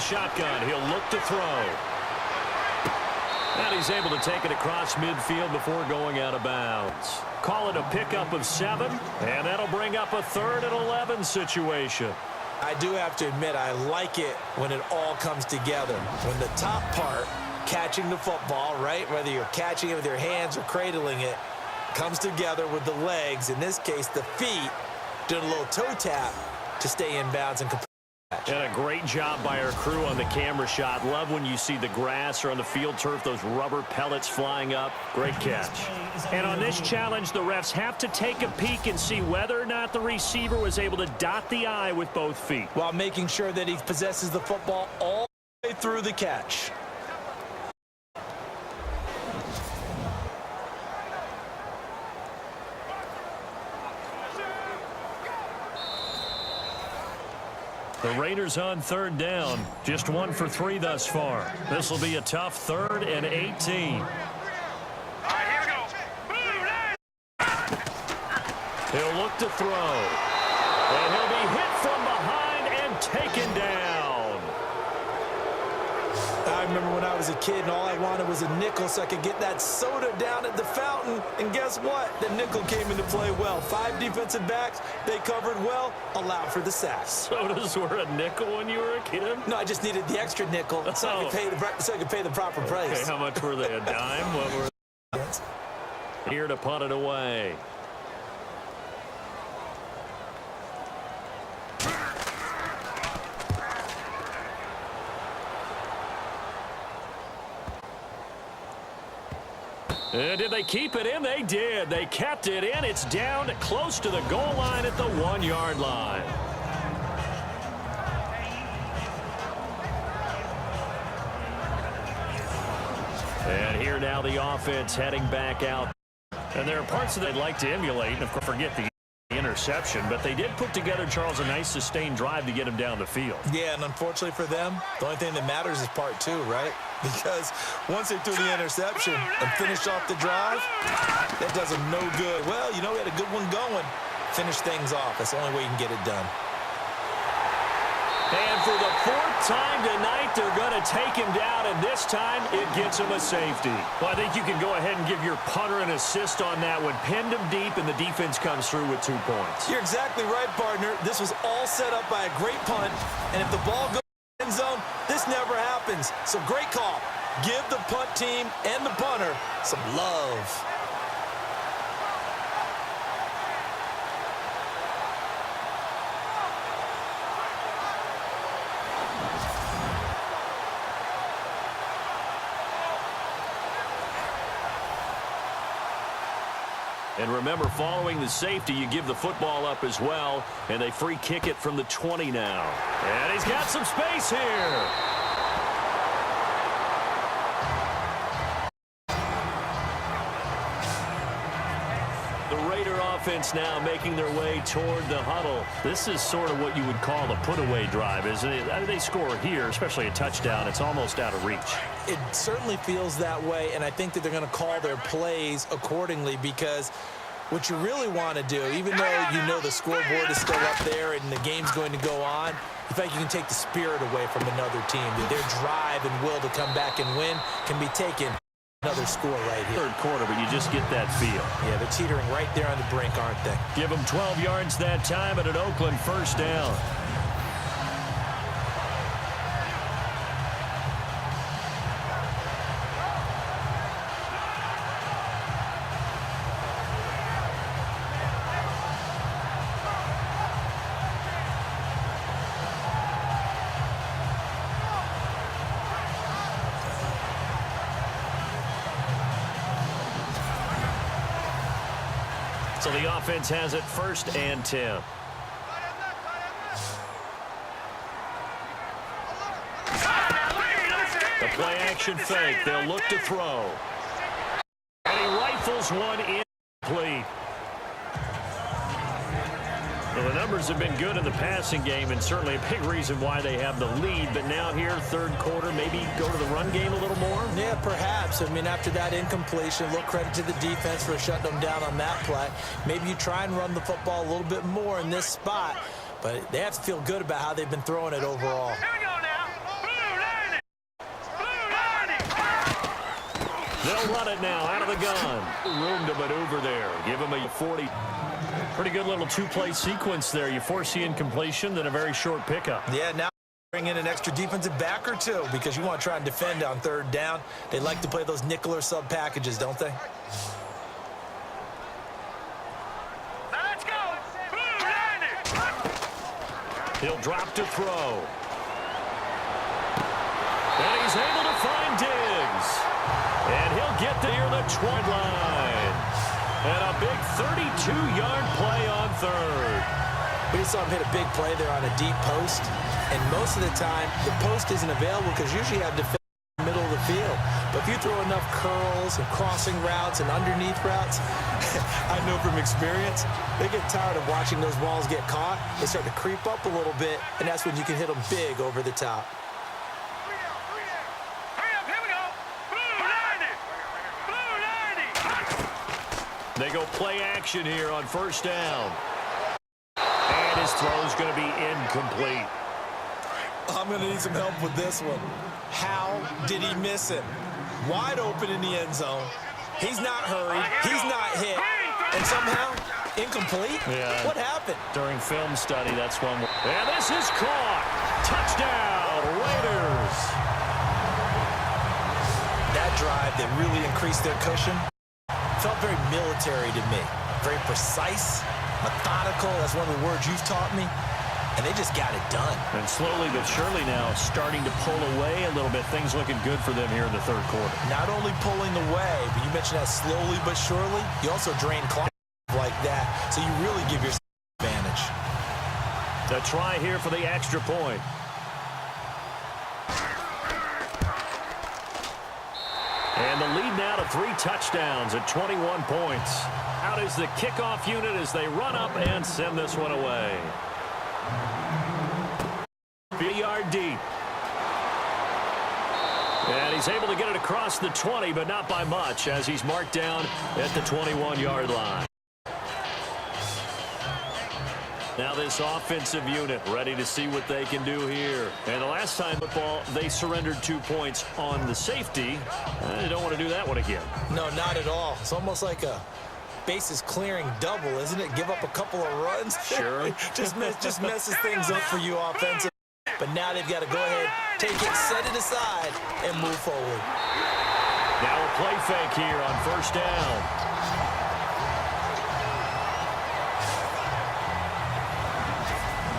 Shotgun, he'll look to throw. And he's able to take it across midfield before going out of bounds. Call it a pickup of 7, and that'll bring up a 3rd and 11 situation. I do have to admit, I like it when it all comes together. When the top part, catching the football, right, whether you're catching it with your hands or cradling it, comes together with the legs, in this case the feet, doing a little toe tap to stay in bounds and complete. And a great job by our crew on the camera shot. Love when you see the grass or on the field turf, those rubber pellets flying up. Great catch. And on this challenge, the refs have to take a peek and see whether or not the receiver was able to dot the I with both feet, while making sure that he possesses the football all the way through the catch. The Raiders on third down. Just 1 for 3 thus far. This will be a tough 3rd and 18. All right, here we go. Blue line. He'll look to throw. And he'll be hit from behind and taken down. I remember when I was a kid and all I wanted was a nickel so I could get that soda down at the fountain. And guess what? The nickel came into play well. 5 defensive backs, they covered well, allowed for the sacks. Sodas were a nickel when you were a kid? No, I just needed the extra nickel so I could pay the proper price. Okay, how much were they? A dime? What were they? Here to punt it away. And did they keep it in? They did. They kept it in. It's down close to the goal line at the 1-yard line. And here now the offense heading back out. And there are parts that they'd like to emulate. And, of course, forget the interception. But they did put together, Charles, a nice sustained drive to get him down the field. Yeah, and unfortunately for them, the only thing that matters is part 2, right? Because once they threw the interception and finished off the drive, that does them no good. Well, you know, we had a good one going. Finish things off. That's the only way you can get it done. And for the 4th time tonight, they're going to take him down, and this time it gets him a safety. Well, I think you can go ahead and give your punter an assist on that one. Pinned him deep, and the defense comes through with 2 points. You're exactly right, partner. This was all set up by a great punt, and if the ball goes in the end zone, this never happens. So great call. Give the punt team and the punter some love. And remember, following the safety, you give the football up as well, and they free kick it from the 20 now. And he's got some space here. The Raider offense now making their way toward the huddle. This is sort of what you would call a put-away drive, isn't it? They score here, especially a touchdown. It's almost out of reach. It certainly feels that way, and I think that they're going to call their plays accordingly because what you really want to do, even though you know the scoreboard is still up there and the game's going to go on, in fact, you can take the spirit away from another team. Their drive and will to come back and win can be taken. Another score right here. 3rd quarter, but you just get that feel. Yeah, they're teetering right there on the brink, aren't they? Give them 12 yards that time at an Oakland 1st down. So the offense has it 1st and 10. The play action fake. They'll look to throw. And he rifles one incomplete. Well, the numbers have been good in the passing game and certainly a big reason why they have the lead. But now here, 3rd quarter, maybe go to the run game a little more? Yeah, perhaps. I mean, after that incompletion, a little credit to the defense for shutting them down on that play. Maybe you try and run the football a little bit more in this spot. But they have to feel good about how they've been throwing it overall. Here we go now. Blue line. They'll run it now out of the gun. Room to maneuver there. Give him a 40. Pretty good little 2-play sequence there. You force the incompletion, then a very short pickup. Yeah, now bring in an extra defensive back or 2 because you want to try and defend on 3rd down. They like to play those nickel or sub packages, don't they? Now let's go. Blue line. He'll drop to throw. And he's able to find Diggs. And he'll get near the 20 line. And a big 32-yard play on third. We saw him hit a big play there on a deep post. And most of the time, the post isn't available because usually you have defenders in the middle of the field. But if you throw enough curls and crossing routes and underneath routes, I know from experience, they get tired of watching those balls get caught. They start to creep up a little bit, and that's when you can hit them big over the top. They go play action here on first down. And his throw's going to be incomplete. I'm going to need some help with this one. How did he miss it? Wide open in the end zone. He's not hurried. He's not hit. And somehow, incomplete? Yeah. What happened? During film study, that's one. And this is caught. Touchdown, Raiders. That drive that really increased their cushion felt very military to me. Very precise, methodical. That's one of the words you've taught me. And they just got it done. And slowly but surely now starting to pull away a little bit. Things looking good for them here in the third quarter. Not only pulling away, but you mentioned that slowly but surely. You also drain clock like that, so you really give yourself an advantage. The try here for the extra point. And the lead now to 3 touchdowns at 21 points. Out is the kickoff unit as they run up and send this one away. 50-yard deep. And he's able to get it across the 20, but not by much, as he's marked down at the 21-yard line. Now this offensive unit ready to see what they can do here. And the last time football, they surrendered 2 points on the safety. They don't want to do that one again. No, not at all. It's almost like a bases clearing double, isn't it? Give up a couple of runs. Sure. just messes things up for you offensively. But now they've got to go ahead, take it, set it aside, and move forward. Now a play fake here on first down.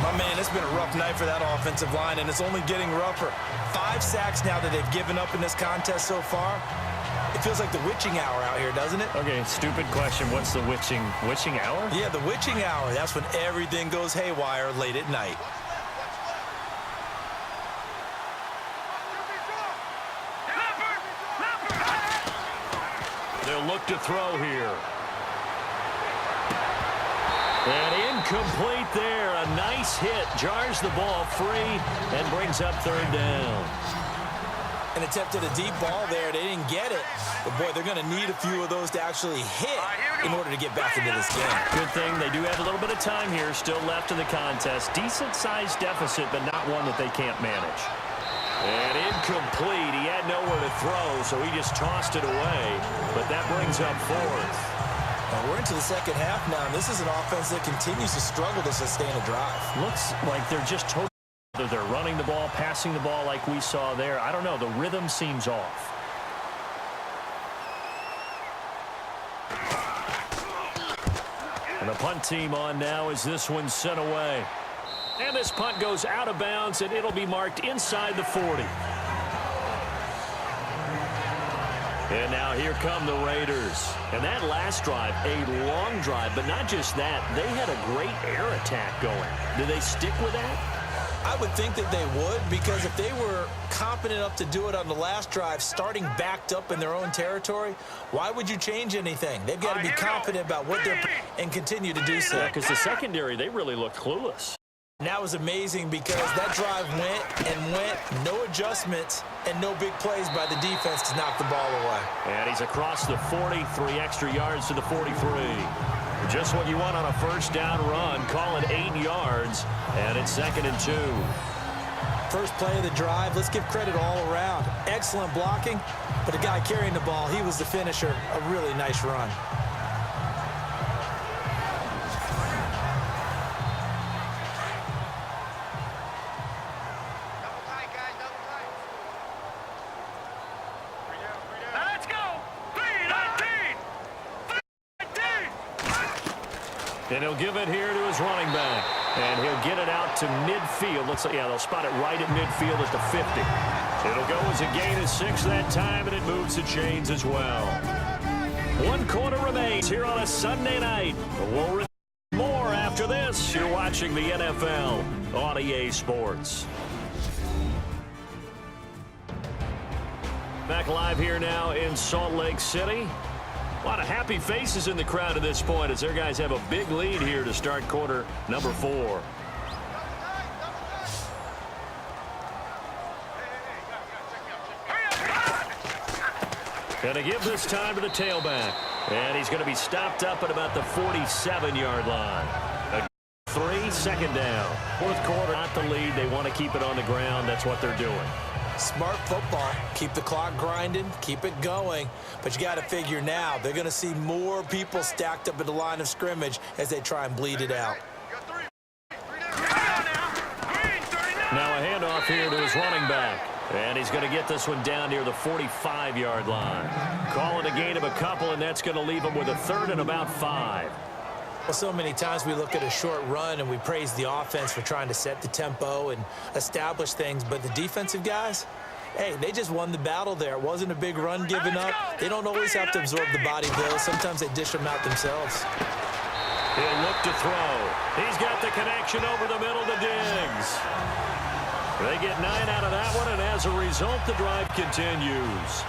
My man, it's been a rough night for that offensive line, and it's only getting rougher. 5 sacks now that they've given up in this contest so far. It feels like the witching hour out here, doesn't it? Okay, stupid question. What's the witching hour? Yeah, the witching hour. That's when everything goes haywire late at night. They'll look to throw here. And incomplete there. A nice hit. Jars the ball free and brings up third down. An attempt at a deep ball there. They didn't get it. But, boy, they're going to need a few of those to actually hit in order to get back into this game. Good thing they do have a little bit of time here still left in the contest. Decent-sized deficit, but not one that they can't manage. And incomplete. He had nowhere to throw, so he just tossed it away. But that brings up fourth. Well, we're into the second half now, and this is an offense that continues to struggle to sustain a drive. Looks like they're just totally... They're running the ball, passing the ball like we saw there. I don't know. The rhythm seems off. And the punt team on now as this one's sent away. And this punt goes out of bounds, and it'll be marked inside the 40. And now here come the Raiders. And that last drive, a long drive, but not just that. They had a great air attack going. Do they stick with that? I would think that they would, because if they were competent enough to do it on the last drive, starting backed up in their own territory, why would you change anything? They've got to be confident about what they're and continue to do so. Yeah, because the secondary, they really looked clueless. And that was amazing because that drive went, no adjustments, and no big plays by the defense to knock the ball away. And he's across the 40, 3 extra yards to the 43. Just what you want on a first down run. Call it 8 yards, and it's 2nd and 2. First play of the drive, let's give credit all around. Excellent blocking, but the guy carrying the ball, he was the finisher. A really nice run. And he'll give it here to his running back. And he'll get it out to midfield. Looks like, yeah, they'll spot it right at midfield at the 50. It'll go as a gain of 6 that time, and it moves the chains as well. 1 quarter remains here on a Sunday night. We'll return more after this. You're watching the NFL on EA Sports. Back live here now in Salt Lake City. A lot of happy faces in the crowd at this point as their guys have a big lead here to start quarter number 4. Going to give this time to the tailback. And he's going to be stopped up at about the 47-yard line. A 3, second down. Fourth quarter, not the lead. They want to keep it on the ground. That's what they're doing. Smart football. Keep the clock grinding. Keep it going. But you got to figure now they're going to see more people stacked up at the line of scrimmage as they try and bleed it out. Now a handoff here to his running back. And he's going to get this one down near the 45-yard line. Call it a gain of a couple, and that's going to leave him with a 3rd and about 5. Well, so many times we look at a short run and we praise the offense for trying to set the tempo and establish things, but the defensive guys, hey, they just won the battle there. It wasn't a big run given up. They don't always have to absorb the body blows. Sometimes they dish them out themselves. He'll look to throw. He's got the connection over the middle to Diggs. They get 9 out of that one, and as a result, the drive continues.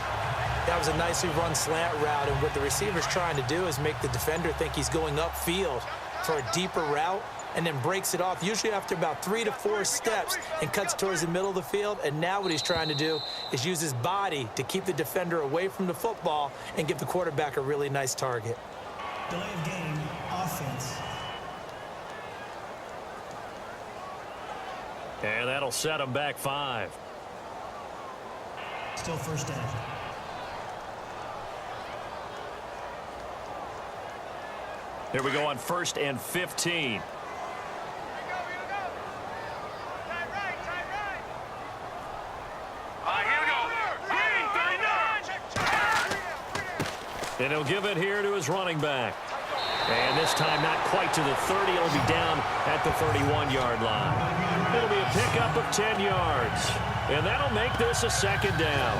That was a nicely run slant route, and what the receiver's trying to do is make the defender think he's going upfield for a deeper route and then breaks it off, usually after about 3 to 4 steps, and cuts towards the middle of the field. And now what he's trying to do is use his body to keep the defender away from the football and give the quarterback a really nice target. Delay of game, offense. And that'll set him back 5. Still first down. Here we go on 1st and 15. And he'll give it here to his running back. And this time not quite to the 30. It'll be down at the 31-yard line. It'll be a pickup of 10 yards. And that'll make this a 2nd down.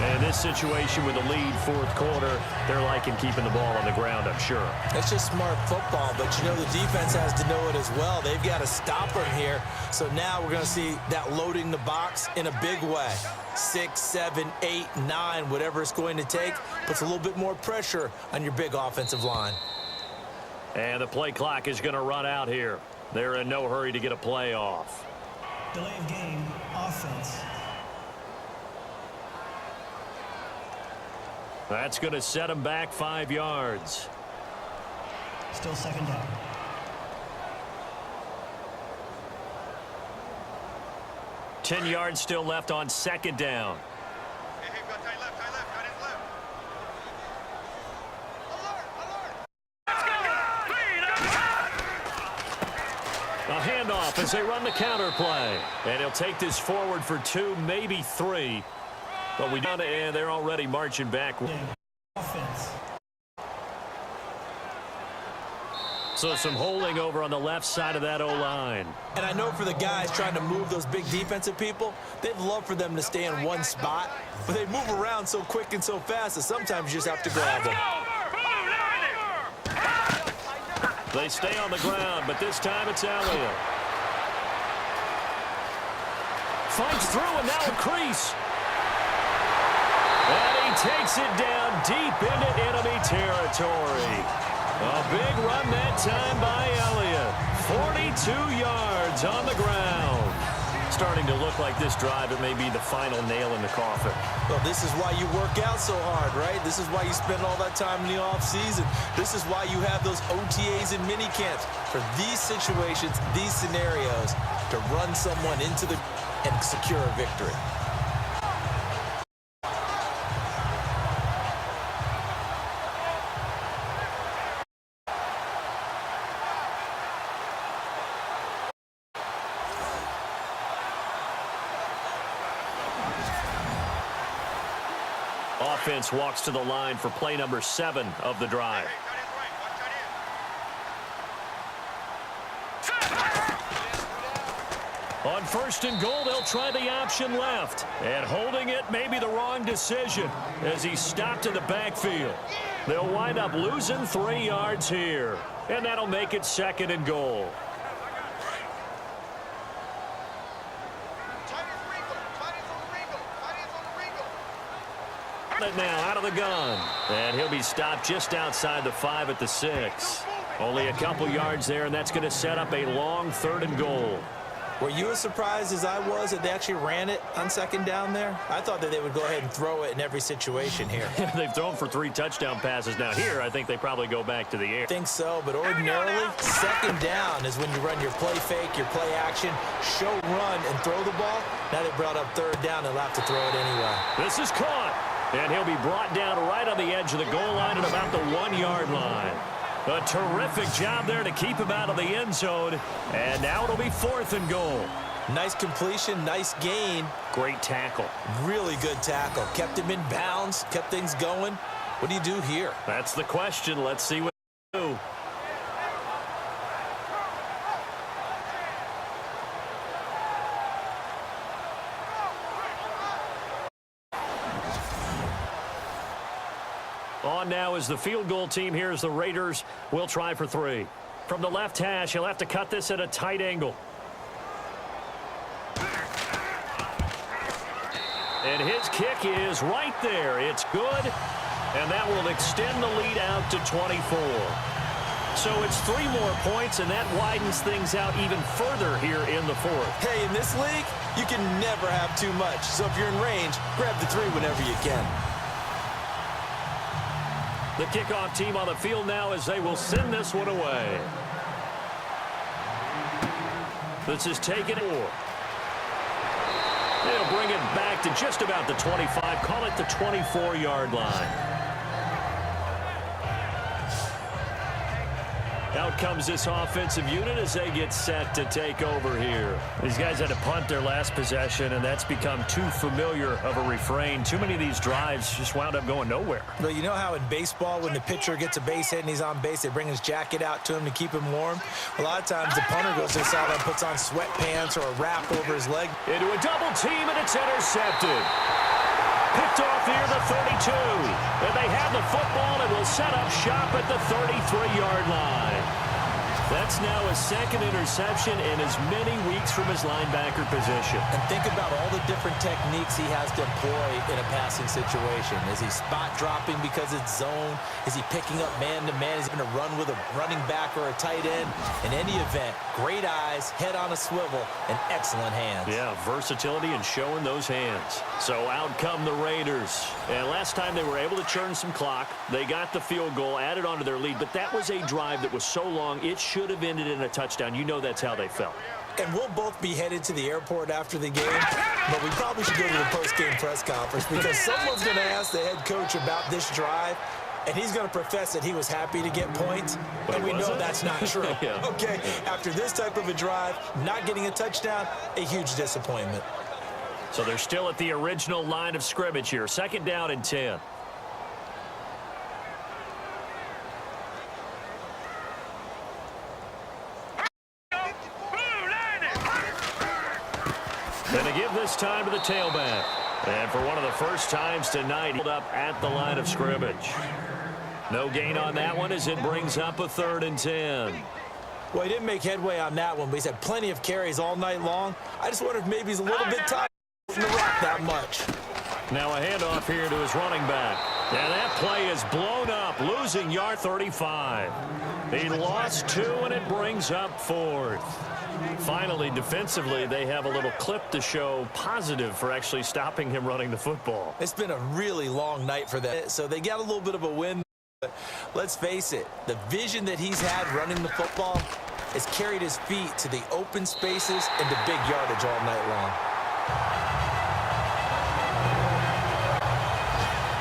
And this situation with the lead 4th quarter, they're liking keeping the ball on the ground, I'm sure. It's just smart football, but you know the defense has to know it as well. They've got to stop him here. So now we're going to see that loading the box in a big way. 6, 7, 8, 9, whatever it's going to take, puts a little bit more pressure on your big offensive line. And the play clock is going to run out here. They're in no hurry to get a play off. Delay of game, offense. That's going to set him back 5 yards. Still 2nd down. Ten yards still left on 2nd down. A handoff as they run the counter play. And he'll take this forward for 2, maybe 3. But we done it, and they're already marching back. Offense. So some holding over on the left side of that O-line. And I know for the guys trying to move those big defensive people, they'd love for them to stay in one spot, but they move around so quick and so fast that sometimes you just have to grab them. They stay on the ground, but this time it's Elliott. Fights through, and now a crease. And he takes it down deep into enemy territory. A big run that time by Elliott. 42 yards on the ground. Starting to look like this drive, it may be the final nail in the coffin. Well, this is why you work out so hard, right? This is why you spend all that time in the offseason. This is why you have those OTAs and mini camps for these situations, these scenarios, to run someone into the and secure a victory. Offense walks to the line for play number 7 of the drive. On first and goal, they'll try the option left. And holding it may be the wrong decision as he stopped in the backfield. They'll wind up losing 3 yards here. And that'll make it second and goal. It now out of the gun. And he'll be stopped just outside the 5 at the 6. Only a couple yards there, and that's going to set up a long third and goal. Were you as surprised as I was that they actually ran it on second down there? I thought that they would go ahead and throw it in every situation here. They've thrown for 3 touchdown passes. Now here, I think they probably go back to the air. I think so, but ordinarily, second down is when you run your play fake, your play action, show run, and throw the ball. Now they brought up third down. They'll have to throw it anyway. This is caught, and he'll be brought down right on the edge of the goal line at about the 1-yard line. A terrific job there to keep him out of the end zone. And now it'll be 4th and goal. Nice completion, nice gain. Great tackle. Really good tackle. Kept him in bounds, kept things going. What do you do here? That's the question. Let's see what they do. On now is the field goal team. Here's the Raiders. We'll try for 3. From the left hash, he'll have to cut this at a tight angle. And his kick is right there. It's good, and that will extend the lead out to 24. So it's 3 more points, and that widens things out even further here in the 4th. Hey, in this league, you can never have too much. So if you're in range, grab the 3 whenever you can. The kickoff team on the field now as they will send this one away. This is taken. They'll bring it back to just about the 25. Call it the 24-yard line. Out comes this offensive unit as they get set to take over here. These guys had to punt their last possession, and that's become too familiar of a refrain. Too many of these drives just wound up going nowhere. Well, you know how in baseball, when the pitcher gets a base hit and he's on base, they bring his jacket out to him to keep him warm? A lot of times the punter goes to the sideline, puts on sweatpants or a wrap over his leg. Into a double team, and it's intercepted. Picked off near the 32. And they have the football and will set up shop at the 33-yard line. That's now a 2nd interception in as many weeks from his linebacker position. And think about all the different techniques he has to employ in a passing situation. Is he spot dropping because it's zone? Is he picking up man-to-man? Is he going to run with a running back or a tight end? In any event, great eyes, head on a swivel, and excellent hands. Yeah, versatility and showing those hands. So out come the Raiders. And last time they were able to churn some clock. They got the field goal, added onto their lead. But that was a drive that was so long, it should have ended in a touchdown. You know that's how they felt. And we'll both be headed to the airport after the game, but we probably should go to the post-game press conference because someone's going to ask the head coach about this drive, and he's going to profess that he was happy to get points, and we know that's not true. Yeah. Okay, after this type of a drive, not getting a touchdown, a huge disappointment. So they're still at the original line of scrimmage here. 2nd down and 10. And to give this time to the tailback. And for one of the first times tonight, he's up at the line of scrimmage. No gain on that one as it brings up a 3rd and 10. Well, he didn't make headway on that one, but he's had plenty of carries all night long. I just wonder if maybe he's a little bit tired from the rock that much. Now a handoff here to his running back. And that play is blown up, losing yard 35. He lost 2, and it brings up 4th. Finally, defensively, they have a little clip to show positive for actually stopping him running the football. It's been a really long night for them, so they got a little bit of a win. But let's face it, the vision that he's had running the football has carried his feet to the open spaces and to big yardage all night long.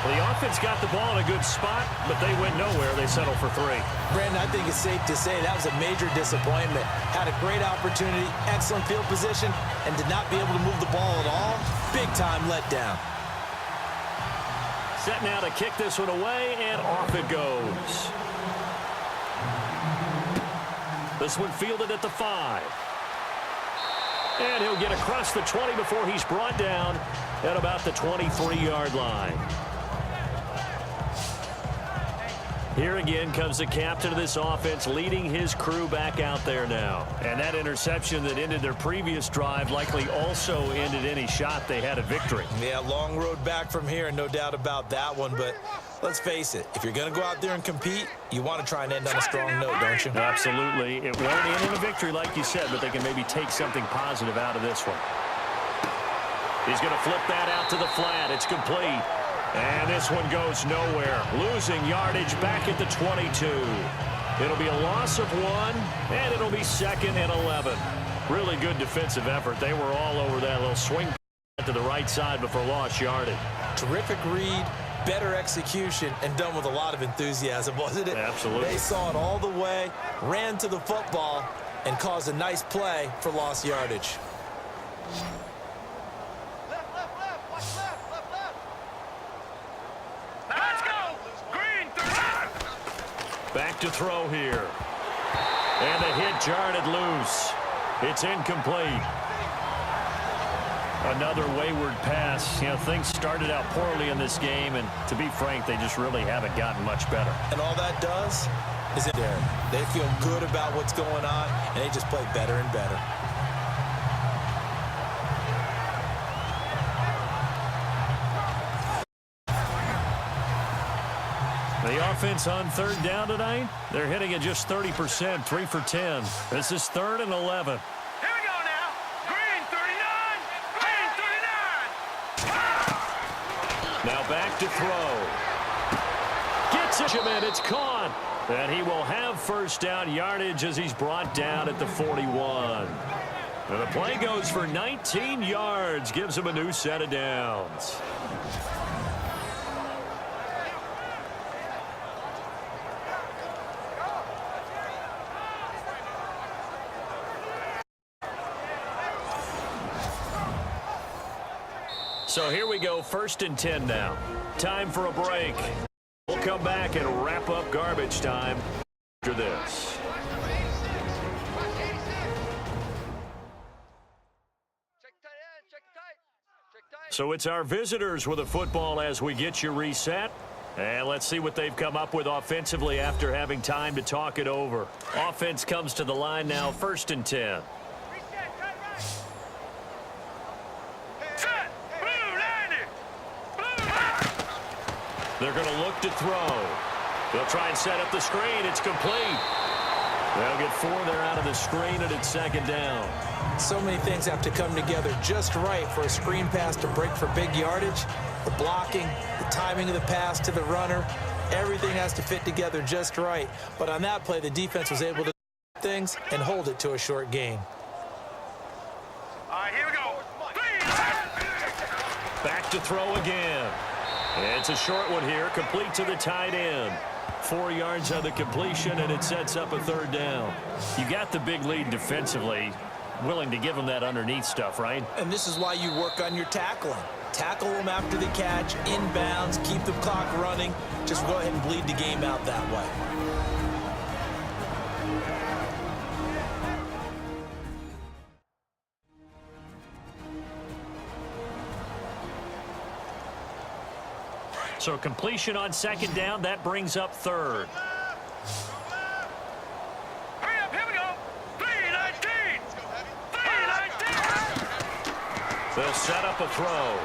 The offense got the ball in a good spot, but they went nowhere. They settled for 3. Brandon, I think it's safe to say that was a major disappointment. Had a great opportunity, excellent field position, and did not be able to move the ball at all. Big-time letdown. Set now to kick this one away, and off it goes. This one fielded at the 5. And he'll get across the 20 before he's brought down at about the 23-yard line. Here again comes the captain of this offense, leading his crew back out there now. And that interception that ended their previous drive likely also ended any shot they had at victory. Yeah, long road back from here, no doubt about that one. But let's face it, if you're going to go out there and compete, you want to try and end on a strong note, don't you? Absolutely. It won't end in a victory, like you said, but they can maybe take something positive out of this one. He's going to flip that out to the flat. It's complete. And this one goes nowhere. Losing yardage back at the 22. It'll be a loss of 1, and it'll be 2nd and 11. Really good defensive effort. They were all over that little swing to the right side before lost yardage. Terrific read, better execution, and done with a lot of enthusiasm, wasn't it? Absolutely. They saw it all the way, ran to the football, and caused a nice play for lost yardage. Back to throw here. And the hit jarred it loose. It's incomplete. Another wayward pass. You know, things started out poorly in this game, and to be frank, they just really haven't gotten much better. And all that does is it there. They feel good about what's going on, and they just play better and better. The offense on 3rd down tonight, they're hitting at just 30%, 3 for 10. This is 3rd and 11. Here we go now. Green 39. Green 39. Now back to throw. Gets it, and it's caught. And he will have 1st down yardage as he's brought down at the 41. And the play goes for 19 yards, gives him a new set of downs. So here we go, 1st and 10 now. Time for a break. We'll come back and wrap up garbage time after this. So it's our visitors with a football as we get you reset. And let's see what they've come up with offensively after having time to talk it over. Offense comes to the line now, 1st and 10. They're going to look to throw. They'll try and set up the screen. It's complete. They'll get 4 there out of the screen, and it's 2nd down. So many things have to come together just right for a screen pass to break for big yardage. The blocking, the timing of the pass to the runner, everything has to fit together just right. But on that play, the defense was able to do things and hold it to a short gain. All right, here we go. Back to throw again. It's a short one here, complete to the tight end. 4 yards on the completion, and it sets up a 3rd down. You got the big lead defensively, willing to give them that underneath stuff, right? And this is why you work on your tackling. Tackle them after the catch, inbounds, keep the clock running. Just go ahead and bleed the game out that way. So completion on 2nd down, that brings up 3rd. Hurry up, here we go. 3-19. 3-19. They'll set up a throw.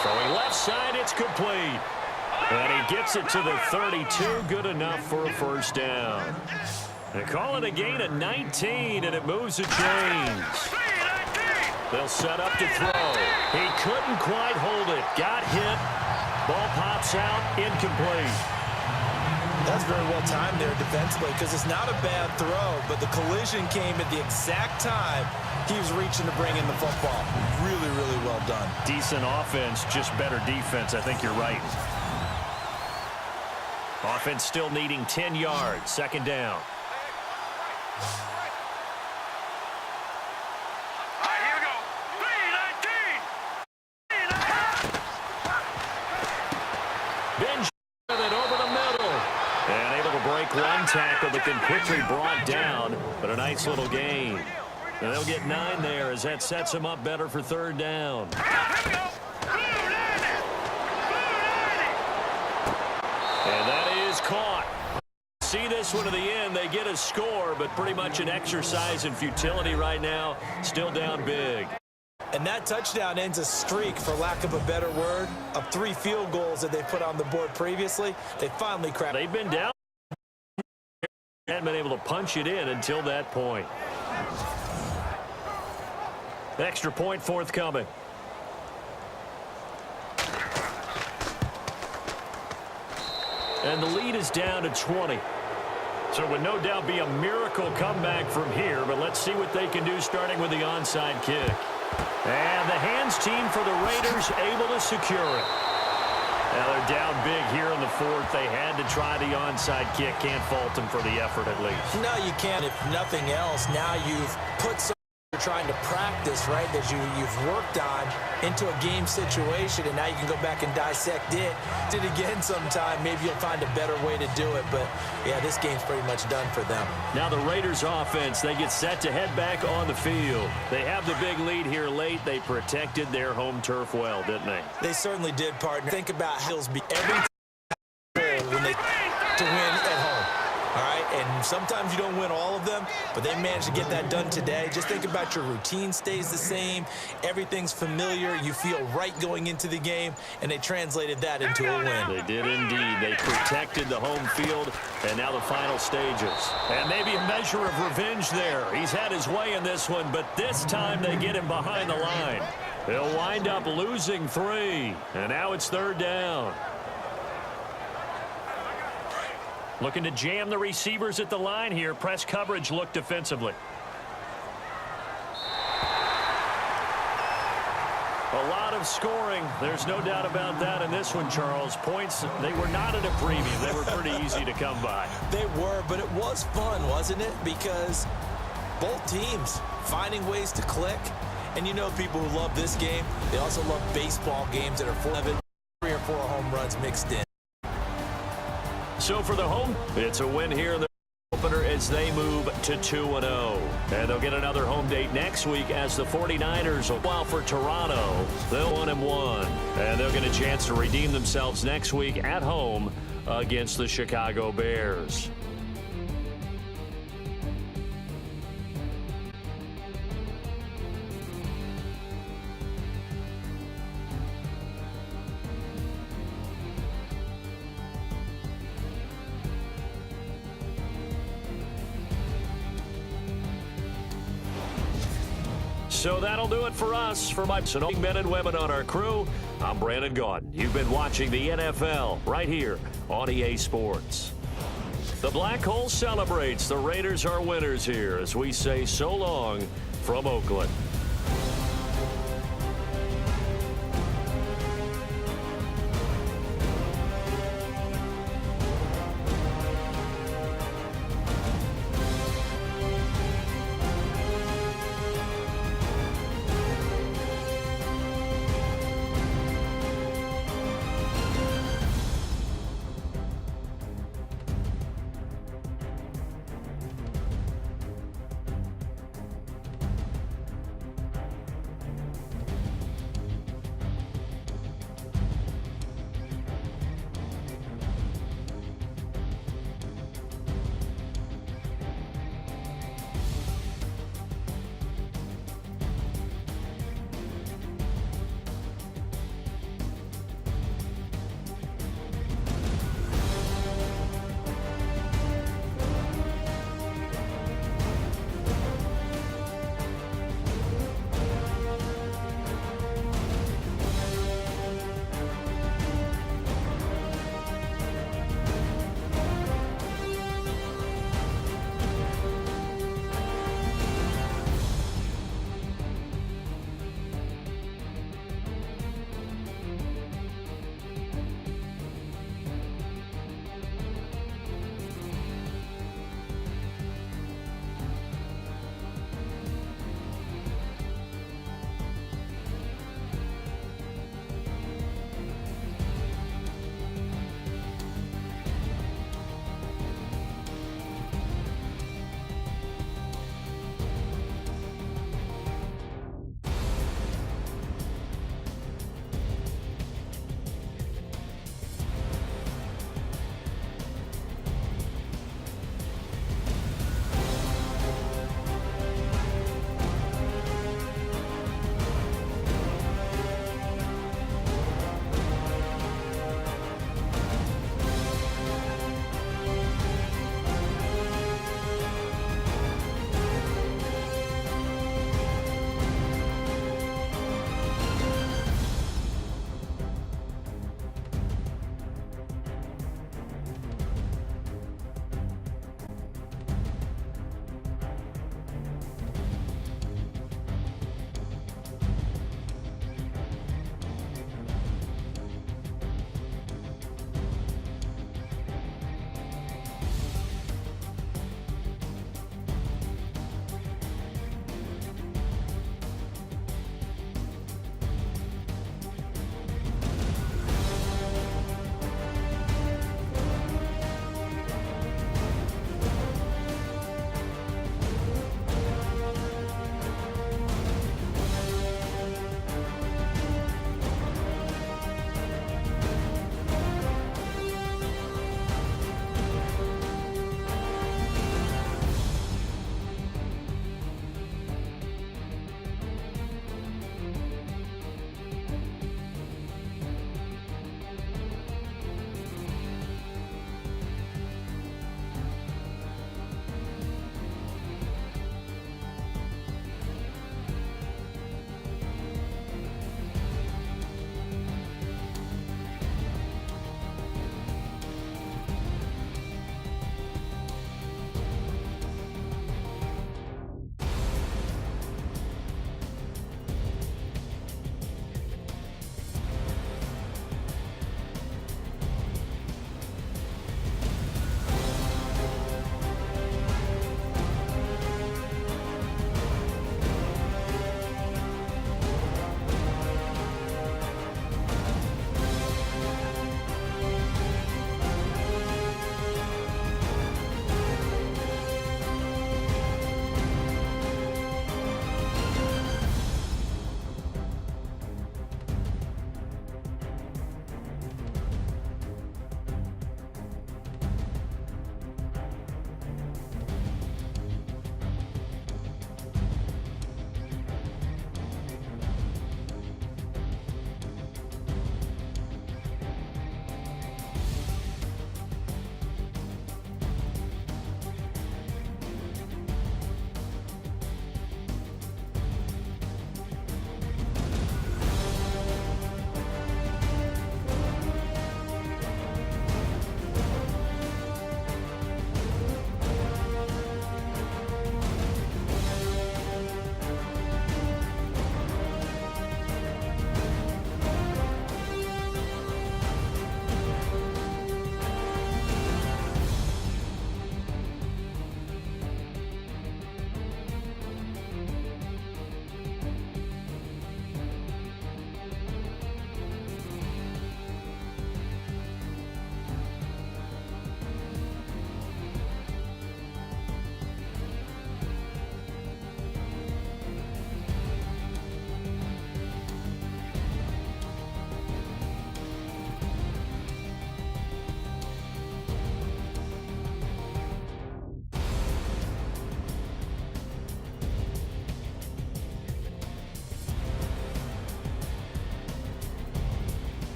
Throwing left side, it's complete. And he gets it to the 32, good enough for a 1st down. They call it a gain of 19, and it moves the chains. 3-19. They'll set up to throw. He couldn't quite hold it. Got hit. Ball pops out, incomplete. That's very well timed there defensively because it's not a bad throw, but the collision came at the exact time he was reaching to bring in the football. Really, really well done. Decent offense, just better defense. I think you're right. Offense still needing 10 yards, 2nd down. One tackle, but then quickly brought down, but a nice little gain. And they'll get 9 there as that sets them up better for third down. Here we go. And that is caught. See this one to the end. They get a score, but pretty much an exercise in futility right now. Still down big. And that touchdown ends a streak, for lack of a better word, of 3 field goals that they put on the board previously. They finally cracked. They've been down. Hadn't been able to punch it in until that point. Extra point forthcoming. And the lead is down to 20. So it would no doubt be a miracle comeback from here, but let's see what they can do starting with the onside kick. And the hands team for the Raiders able to secure it. Now they're down big here in the fourth. They had to try the onside kick. Can't fault them for the effort at least. No, you can't. If nothing else, now you've put something you're trying to practice, right, that you've worked on into a game situation, and now you can go back and dissect it again sometime. Maybe you'll find a better way to do it. But, yeah, this game's pretty much done for them. Now the Raiders offense, they get set to head back on the field. They have the big lead here late. They protected their home turf well, didn't they? They certainly did, partner. Think about Hillsby every time when they to win at home. All right, and sometimes you don't win all of them, but they managed to get that done today. Just think about your routine stays the same. Everything's familiar. You feel right going into the game, and they translated that into a win. They did indeed. They protected the home field, and now the final stages. And maybe a measure of revenge there. He's had his way in this one, but this time they get him behind the line. They'll wind up losing 3, and now it's third down. Looking to jam the receivers at the line here. Press coverage look defensively. A lot of scoring. There's no doubt about that in this one, Charles. Points, they were not at a premium. They were pretty easy to come by. They were, but it was fun, wasn't it? Because both teams finding ways to click. And you know people who love this game, they also love baseball games that are 3 or 4 home runs mixed in. So for the home, it's a win here in the opener as they move to 2-0. And they'll get another home date next week as the 49ers, while for Toronto, they'll 1-1. And they'll get a chance to redeem themselves next week at home against the Chicago Bears. So that'll do it for us. For my men and women on our crew, I'm Brandon Gaudin. You've been watching the NFL right here on EA Sports. The Black Hole celebrates. The Raiders are winners here as we say so long from Oakland.